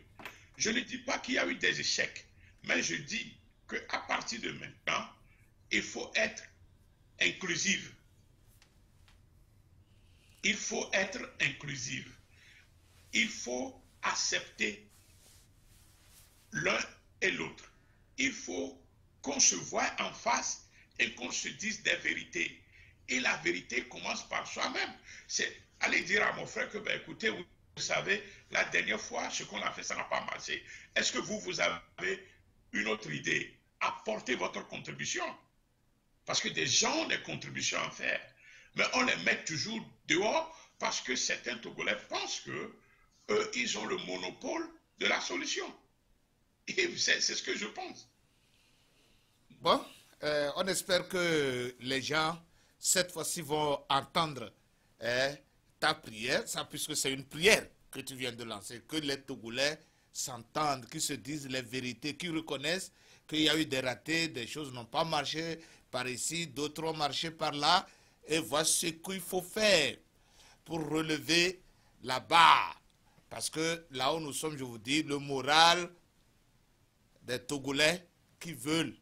Speaker 2: Je ne dis pas qu'il y a eu des échecs. Mais je dis qu'à partir de maintenant, il faut être inclusif. Il faut être inclusif. Il faut accepter l'un et l'autre. Il faut qu'on se voie en face et qu'on se dise des vérités. Et la vérité commence par soi-même. C'est aller dire à mon frère que, ben, écoutez, vous savez, la dernière fois, ce qu'on a fait, ça n'a pas marché. Est-ce que vous avez une autre idée? Apportez votre contribution. Parce que des gens ont des contributions à faire. Mais on les met toujours dehors parce que certains Togolais pensent que eux, ils ont le monopole de la solution. Et c'est ce que je pense.
Speaker 1: Bon, on espère que les gens, cette fois-ci, vont entendre ta prière, ça, puisque c'est une prière que tu viens de lancer, que les Togolais s'entendent, qu'ils se disent les vérités, qu'ils reconnaissent qu'il y a eu des ratés, des choses n'ont pas marché par ici, d'autres ont marché par là, et voici ce qu'il faut faire pour relever la barre. Parce que là où nous sommes, je vous dis, le moral des Togolais qui veulent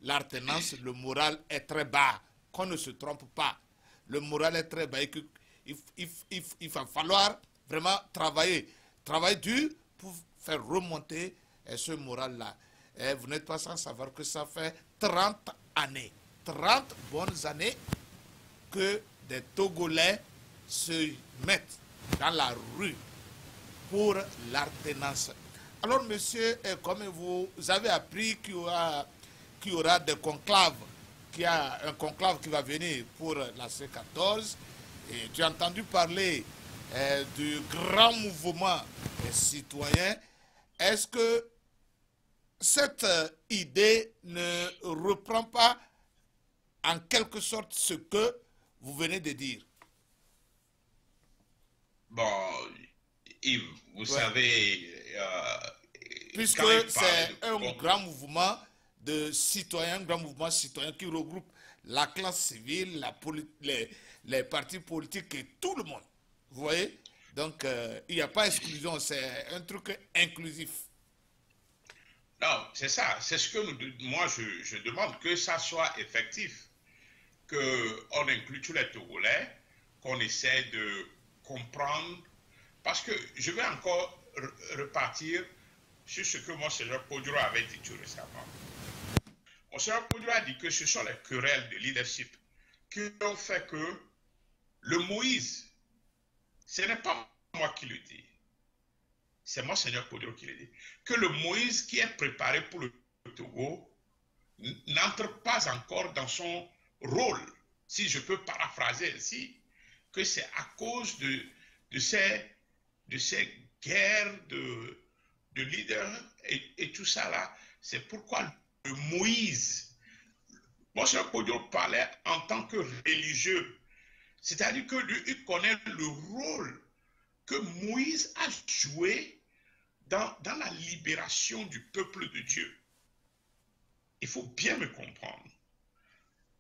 Speaker 1: l'alternance, le moral est très bas. Qu'on ne se trompe pas. Le moral est très bas et il va falloir vraiment travailler dur pour faire remonter ce moral-là. Vous n'êtes pas sans savoir que ça fait 30 années, 30 bonnes années que des Togolais se mettent dans la rue pour l'alternance. Alors, monsieur, comme vous avez appris qu'il y aura des conclaves, qu'il y a un conclave qui va venir pour la C14, et tu as entendu parler du grand mouvement citoyen, est-ce que cette idée ne reprend pas en quelque sorte ce que vous venez de dire?
Speaker 2: Bon, Yves, vous savez...
Speaker 1: puisque c'est un grand mouvement de citoyens, un grand mouvement citoyen qui regroupe la classe civile, les partis politiques et tout le monde. Vous voyez? Donc, il n'y a pas d'exclusion, c'est un truc inclusif.
Speaker 2: Non, c'est ça. C'est ce que moi, je demande, que ça soit effectif, qu'on inclue tous les Togolais, qu'on essaie de comprendre. Parce que je vais encore repartir sur ce que Monseigneur Poduro avait dit tout récemment. Monseigneur Poduro a dit que ce sont les querelles de leadership qui ont fait que le Moïse, ce n'est pas moi qui le dis, c'est Monseigneur Poduro qui le dit, que le Moïse qui est préparé pour le Togo n'entre pas encore dans son rôle, si je peux paraphraser ainsi, que c'est à cause de ces de ces guerres de leaders et tout ça là. C'est pourquoi le Moïse, Monseigneur Kodjo parlait en tant que religieux. C'est-à-dire que lui, il connaît le rôle que Moïse a joué dans la libération du peuple de Dieu. Il faut bien me comprendre.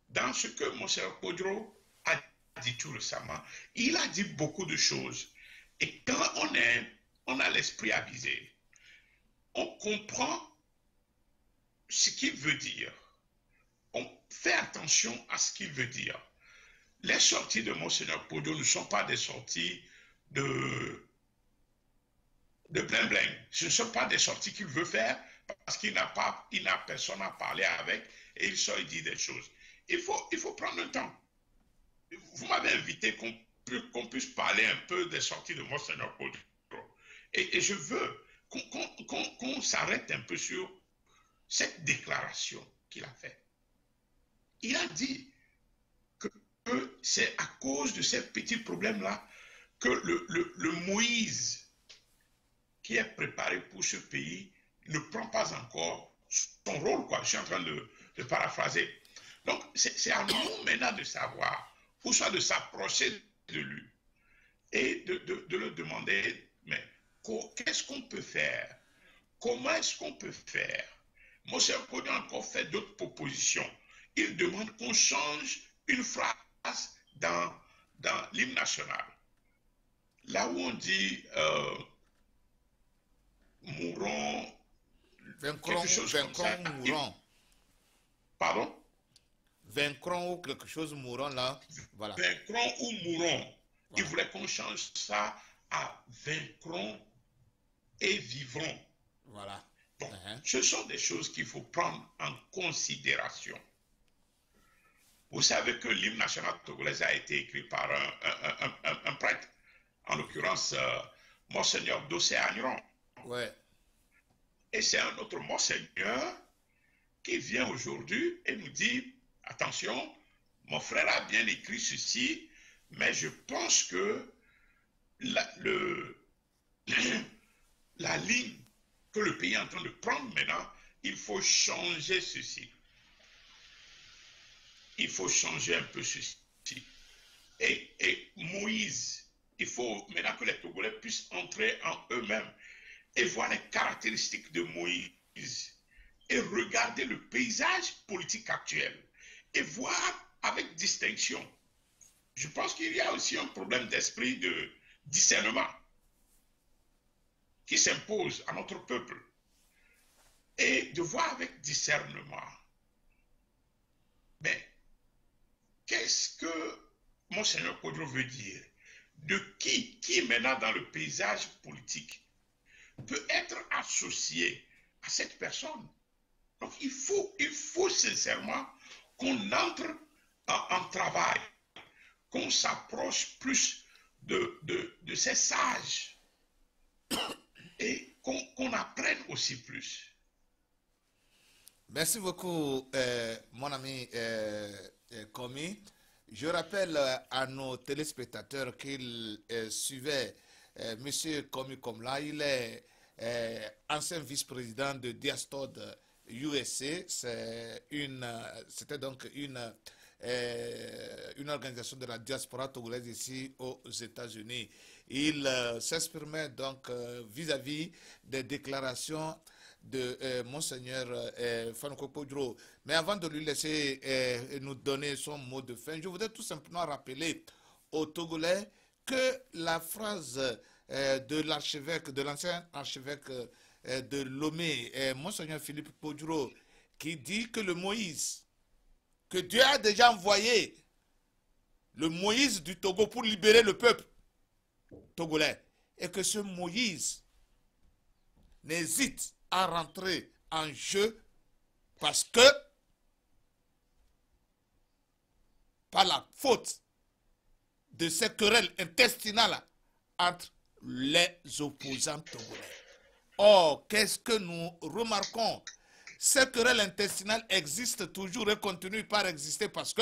Speaker 2: Dans ce que Monseigneur Kodjo a dit tout récemment, il a dit beaucoup de choses. Et quand on a l'esprit avisé, on comprend ce qu'il veut dire. On fait attention à ce qu'il veut dire. Les sorties de Monseigneur Kodjo ne sont pas des sorties de bling-bling. Ce ne sont pas des sorties qu'il veut faire parce qu'il n'a personne à parler avec et il sort et dit des choses. Il faut prendre le temps. Vous m'avez invité qu'on puisse parler un peu des sorties de Monseigneur Kodjo. Et je veux qu'on s'arrête un peu sur cette déclaration qu'il a faite. Il a dit que c'est à cause de ces petits problèmes-là que le Moïse qui est préparé pour ce pays ne prend pas encore son rôle, quoi. Je suis en train de paraphraser. Donc, c'est à nous maintenant de savoir, ou soit de s'approcher de lui et de le demander, mais qu'est-ce qu'on peut faire? Comment est-ce qu'on peut faire? Monseigneur Kodjo a encore fait d'autres propositions. Il demande qu'on change une phrase dans l'hymne national. Là où on dit mourons, quelque chose comme ça.
Speaker 1: Mourons.
Speaker 2: Pardon?
Speaker 1: Vaincrons ou quelque chose, mourons là. Voilà.
Speaker 2: Vaincrons ou mourons. Voilà. Il voulait qu'on change ça à vaincrons et vivrons.
Speaker 1: Voilà.
Speaker 2: Bon, ce sont des choses qu'il faut prendre en considération. Vous savez que l'hymne national togolais a été écrit par un prêtre, en l'occurrence Monseigneur Dossé Agneron.
Speaker 1: Ouais.
Speaker 2: Et c'est un autre Monseigneur qui vient aujourd'hui et nous dit, attention, mon frère a bien écrit ceci, mais je pense que la ligne que le pays est en train de prendre maintenant, il faut changer ceci. Il faut changer un peu ceci. Et Moïse, il faut maintenant que les Togolais puissent entrer en eux-mêmes et voir les caractéristiques de Moïse et regarder le paysage politique actuel et voir avec distinction. Je pense qu'il y a aussi un problème d'esprit de discernement qui s'impose à notre peuple et de voir avec discernement. Mais qu'est-ce que Monseigneur Kodjo veut dire? De qui maintenant dans le paysage politique peut être associé à cette personne? Donc il faut sincèrement qu'on entre en travail, qu'on s'approche plus de ces sages et qu'on apprenne aussi plus.
Speaker 1: Merci beaucoup, mon ami Komi. Je rappelle à nos téléspectateurs qu'ils suivaient M. Komi Komla. Il est ancien vice-président de Diastod USA. C'était donc une organisation de la diaspora togolaise ici aux États-Unis. Il s'exprimait donc vis-à-vis des déclarations de Monseigneur Fanouko Kodjo. Mais avant de lui laisser nous donner son mot de fin, je voudrais tout simplement rappeler aux Togolais que la phrase de l'archevêque, de l'ancien archevêque de Lomé, Monseigneur Philippe Kodjo, qui dit que le Moïse, que Dieu a déjà envoyé, le Moïse du Togo pour libérer le peuple togolais, et que ce Moïse n'hésite à rentrer en jeu parce que par la faute de ces querelles intestinales entre les opposants togolais. Or, qu'est-ce que nous remarquons? Ces querelles intestinales existent toujours et continuent par exister parce que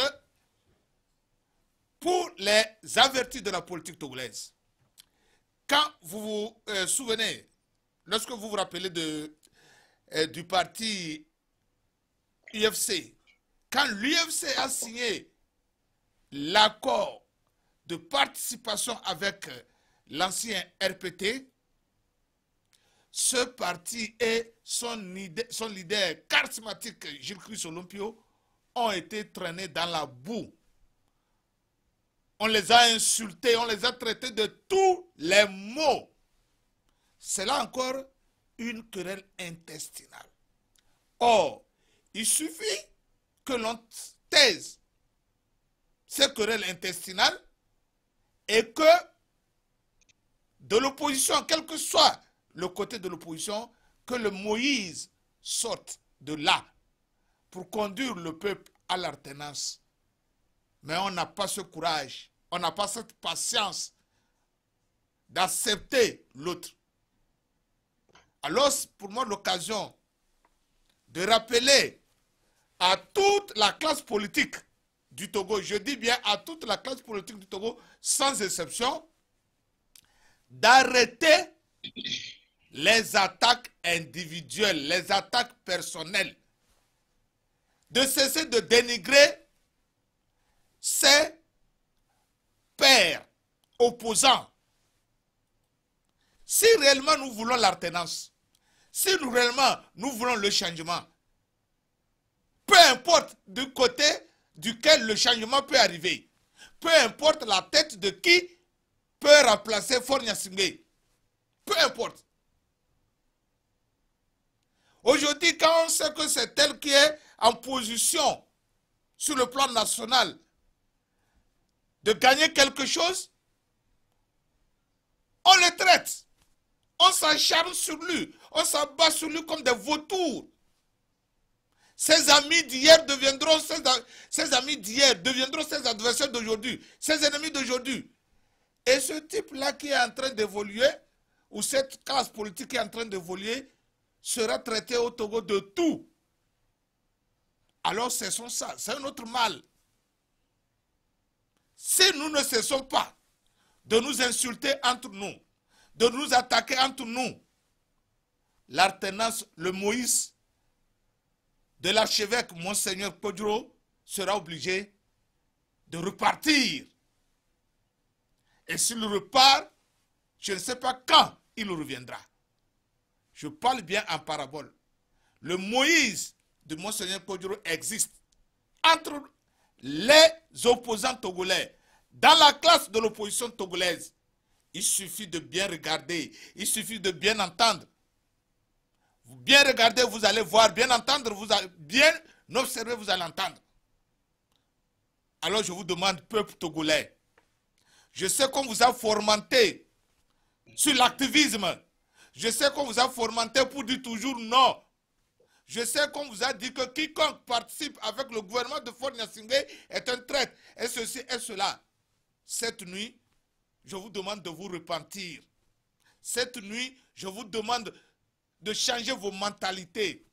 Speaker 1: pour les avertis de la politique togolaise, quand vous vous souvenez, lorsque vous vous rappelez du parti UFC, quand l'UFC a signé l'accord de participation avec l'ancien RPT, ce parti et son leader charismatique, Gilles Christ Olympio, ont été traînés dans la boue. On les a insultés, on les a traités de tous les maux. C'est là encore une querelle intestinale. Or, il suffit que l'on taise ces querelles intestinales et que de l'opposition, quel que soit le côté de l'opposition, que le Moïse sorte de là pour conduire le peuple à l'alternance. Mais on n'a pas ce courage, on n'a pas cette patience d'accepter l'autre. Alors, pour moi, l'occasion de rappeler à toute la classe politique du Togo, je dis bien à toute la classe politique du Togo, sans exception, d'arrêter les attaques individuelles, les attaques personnelles, de cesser de dénigrer ces pères opposants. Si réellement nous voulons l'alternance, si réellement nous voulons le changement, peu importe du côté duquel le changement peut arriver, peu importe la tête de qui peut remplacer Faure Gnassingbé, peu importe. Aujourd'hui, quand on sait que c'est elle qui est en position sur le plan national de gagner quelque chose, on le traite. On s'acharne sur lui. On s'abat sur lui comme des vautours. Ses amis d'hier deviendront ses amis d'hier, deviendront ses adversaires d'aujourd'hui, ses ennemis d'aujourd'hui. Et ce type-là qui est en train d'évoluer, ou cette classe politique qui est en train d'évoluer, sera traité au Togo de tout. Alors cessons ça, c'est un autre mal. Si nous ne cessons pas de nous insulter entre nous, de nous attaquer entre nous, l'alternance, le Moïse de l'archevêque Monseigneur Kodjo sera obligé de repartir. Et s'il repart, je ne sais pas quand il reviendra. Je parle bien en parabole. Le Moïse de Monseigneur Kodjo existe entre les opposants togolais, dans la classe de l'opposition togolaise. Il suffit de bien regarder, il suffit de bien entendre. Bien regarder, vous allez voir, bien entendre, vous allez bien observer, vous allez entendre. Alors je vous demande, peuple togolais, je sais qu'on vous a fomenté sur l'activisme. Je sais qu'on vous a fomenté pour dire toujours non. Je sais qu'on vous a dit que quiconque participe avec le gouvernement de Faure Gnassingbé est un traître, et ceci et cela. Cette nuit, je vous demande de vous repentir. Cette nuit, je vous demande de changer vos mentalités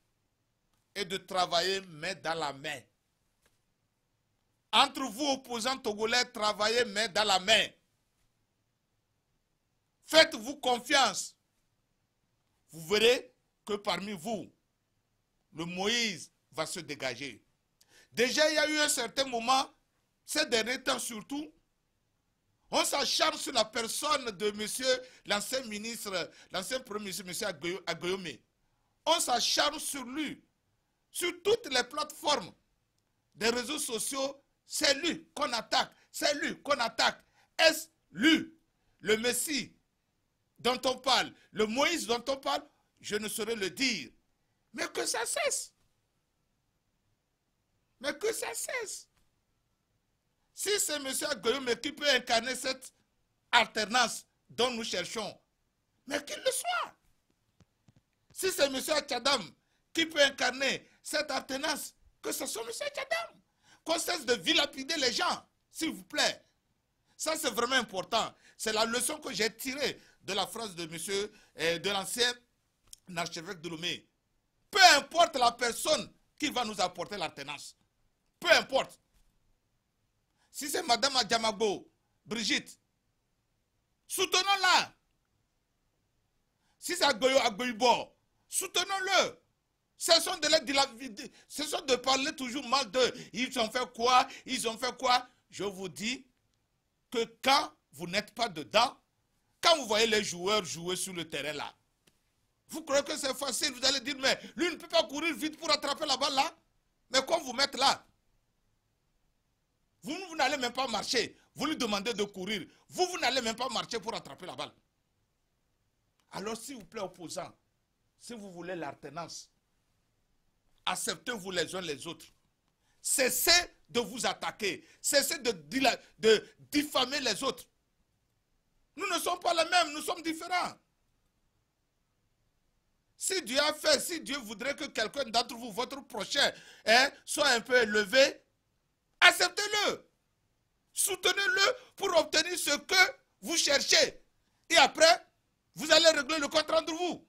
Speaker 1: et de travailler main dans la main. Entre vous, opposants togolais, travaillez main dans la main. Faites-vous confiance. Vous verrez que parmi vous, le Moïse va se dégager. Déjà, il y a eu un certain moment, ces derniers temps surtout, on s'acharne sur la personne de monsieur, l'ancien ministre, l'ancien premier ministre, monsieur Agoyome. On s'acharne sur lui, sur toutes les plateformes des réseaux sociaux. C'est lui qu'on attaque, c'est lui qu'on attaque. Est-ce lui, le Messie dont on parle, le Moïse dont on parle? Je ne saurais le dire. Mais que ça cesse. Mais que ça cesse. Si c'est M. Agoyome qui peut incarner cette alternance dont nous cherchons, mais qu'il le soit. Si c'est M. Tchadam qui peut incarner cette alternance, que ce soit M. Tchadam. Qu'on cesse de vilapider les gens, s'il vous plaît. Ça, c'est vraiment important. C'est la leçon que j'ai tirée de la phrase de de l'ancien archevêque de Lomé. Peu importe la personne qui va nous apporter l'alternance. Peu importe. Si c'est Madame Adjamabo, Brigitte, soutenons-la. Si c'est Agboibo, soutenons-le. Cessons de parler toujours mal d'eux. Ils ont fait quoi? Ils ont fait quoi? Je vous dis que quand vous n'êtes pas dedans, quand vous voyez les joueurs jouer sur le terrain là, vous croyez que c'est facile? Vous allez dire, mais lui ne peut pas courir vite pour attraper la balle là? Mais quand vous mettez là, vous n'allez même pas marcher. Vous lui demandez de courir. Vous n'allez même pas marcher pour attraper la balle. Alors, s'il vous plaît, opposants, si vous voulez l'alternance, acceptez-vous les uns les autres. Cessez de vous attaquer. Cessez de diffamer les autres. Nous ne sommes pas les mêmes, nous sommes différents. Si Dieu a fait, si Dieu voudrait que quelqu'un d'entre vous, votre prochain, soit un peu élevé, acceptez-le. Soutenez-le pour obtenir ce que vous cherchez. Et après, vous allez régler le compte entre vous.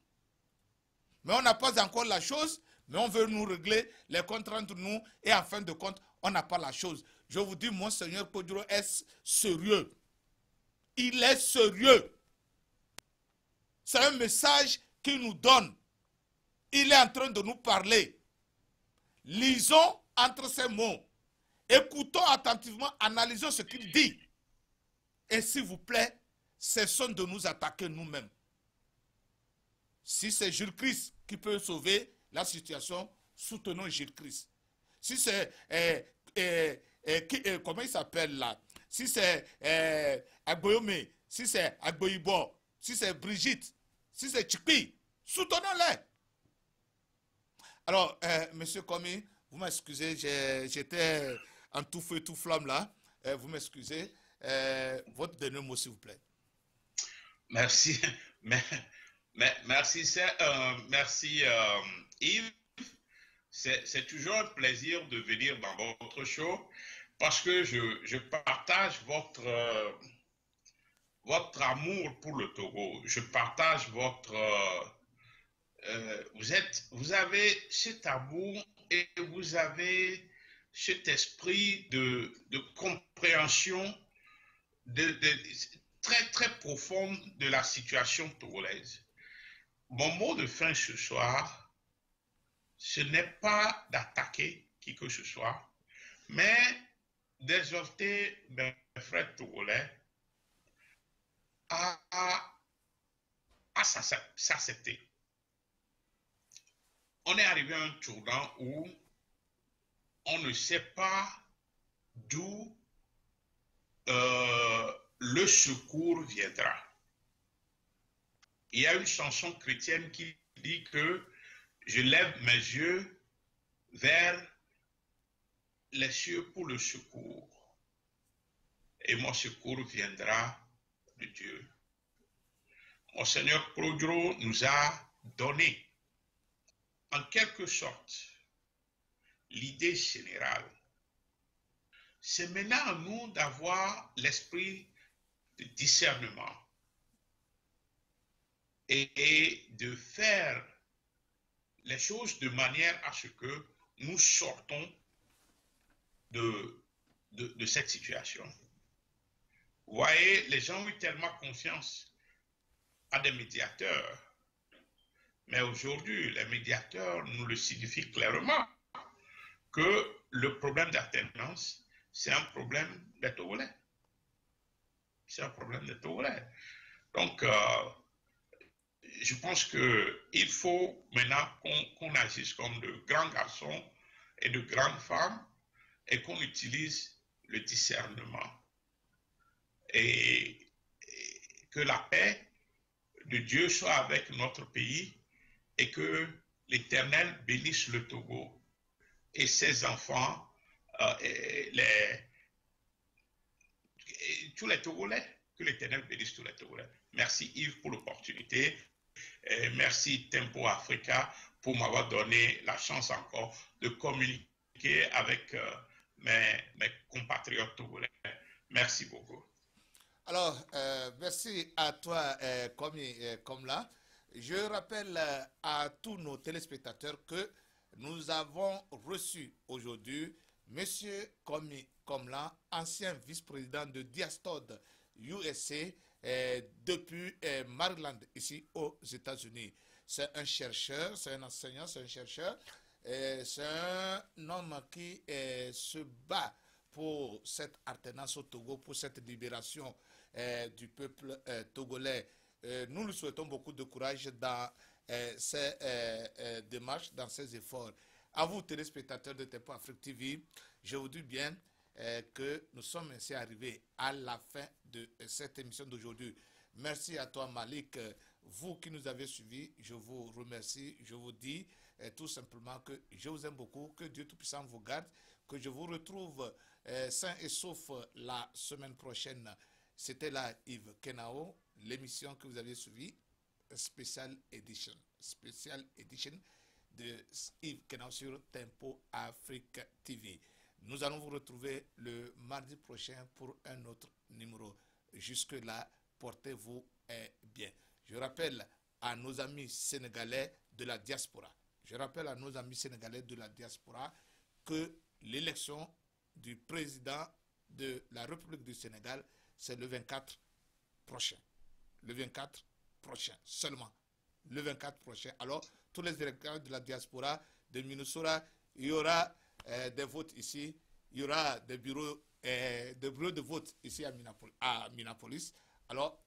Speaker 1: Mais on n'a pas encore la chose, mais on veut nous régler les comptes entre nous. Et en fin de compte, on n'a pas la chose. Je vous dis, mon Seigneur Kodjo est sérieux. Il est sérieux. C'est un message qu'il nous donne. Il est en train de nous parler. Lisons entre ces mots. Écoutons attentivement, analysons ce qu'il dit. Et s'il vous plaît, cessons de nous attaquer nous-mêmes. Si c'est Jules Christ qui peut sauver la situation, soutenons Jules Christ. Si c'est, comment il s'appelle là? Si c'est Agboyome, si c'est Agboibo, si c'est Brigitte, si c'est Chikpi, soutenons-les. Alors, monsieur Komi, vous m'excusez, j'étais en tout feu, tout flamme là. Vous m'excusez. Votre dernier mot, s'il vous plaît.
Speaker 2: Merci. Merci Yves. C'est toujours un plaisir de venir dans votre show parce que je partage votre amour pour le Togo. Je partage votre... vous avez cet amour et vous avez cet esprit de compréhension très très profonde de la situation togolaise. Mon mot de fin ce soir, ce n'est pas d'attaquer qui que ce soit, mais d'exhorter mes frères togolais à s'accepter. On est arrivé à un tournant où on ne sait pas d'où le secours viendra. Il y a une chanson chrétienne qui dit que je lève mes yeux vers les cieux pour le secours. Et mon secours viendra de Dieu. Mon Seigneur Kodjo nous a donné, en quelque sorte, l'idée générale. C'est maintenant à nous d'avoir l'esprit de discernement et de faire les choses de manière à ce que nous sortons de cette situation. Vous voyez, les gens ont eu tellement confiance à des médiateurs, mais aujourd'hui, les médiateurs nous le signifient clairement que le problème d'alternance, c'est un problème des Togolais. C'est un problème des Togolais. Donc, je pense qu'il faut maintenant qu'on agisse comme de grands garçons et de grandes femmes et qu'on utilise le discernement. Et que la paix de Dieu soit avec notre pays et que l'Éternel bénisse le Togo et ses enfants, tous les Togolais, que l'Éternel bénisse tous les Togolais. Merci Yves pour l'opportunité. Merci Tempo Africa pour m'avoir donné la chance encore de communiquer avec mes compatriotes togolais. Merci beaucoup.
Speaker 1: Alors, merci à toi, comme là. Je rappelle à tous nos téléspectateurs que nous avons reçu aujourd'hui M. Komi Komla, ancien vice-président de Diastod USA, depuis Maryland, ici aux États-Unis. C'est un chercheur, c'est un enseignant, c'est un chercheur. C'est un homme qui se bat pour cette alternance au Togo, pour cette libération du peuple togolais. Nous lui souhaitons beaucoup de courage dans ces démarches, dans ces efforts. À vous, téléspectateurs de Tempo Afrique TV, je vous dis bien que nous sommes ainsi arrivés à la fin de cette émission d'aujourd'hui. Merci à toi, Malik. Vous qui nous avez suivis, je vous remercie. Je vous dis tout simplement que je vous aime beaucoup, que Dieu Tout-Puissant vous garde, que je vous retrouve sain et sauf la semaine prochaine. C'était là Yves Kenao, l'émission que vous avez suivie, Special Edition de Yves Kenao sur Tempo Afrique TV. Nous allons vous retrouver le mardi prochain pour un autre numéro. Jusque-là, portez-vous bien. Je rappelle à nos amis sénégalais de la diaspora, que l'élection du président de la République du Sénégal, c'est le 24 prochain. Le 24 prochain, seulement. Le 24 prochain. Alors, tous les électeurs de la diaspora de Minnesota, il y aura des votes ici, il y aura des bureaux de vote ici à Minneapolis. Alors,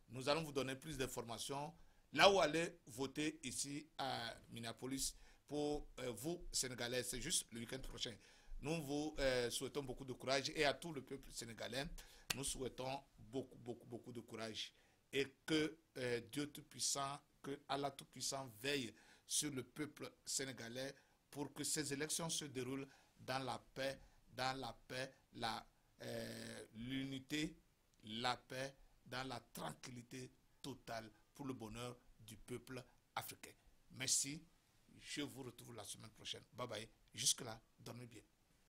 Speaker 1: nous allons vous donner plus d'informations là où aller voter ici à Minneapolis pour vous, Sénégalais. C'est juste le week-end prochain. Nous vous souhaitons beaucoup de courage et à tout le peuple sénégalais, nous souhaitons beaucoup de courage et que Dieu Tout-Puissant, que Allah Tout-Puissant veille sur le peuple sénégalais pour que ces élections se déroulent dans la paix, l'unité, la paix, dans la tranquillité totale pour le bonheur du peuple africain. Merci. Je vous retrouve la semaine prochaine. Bye bye. Jusque-là, dormez bien.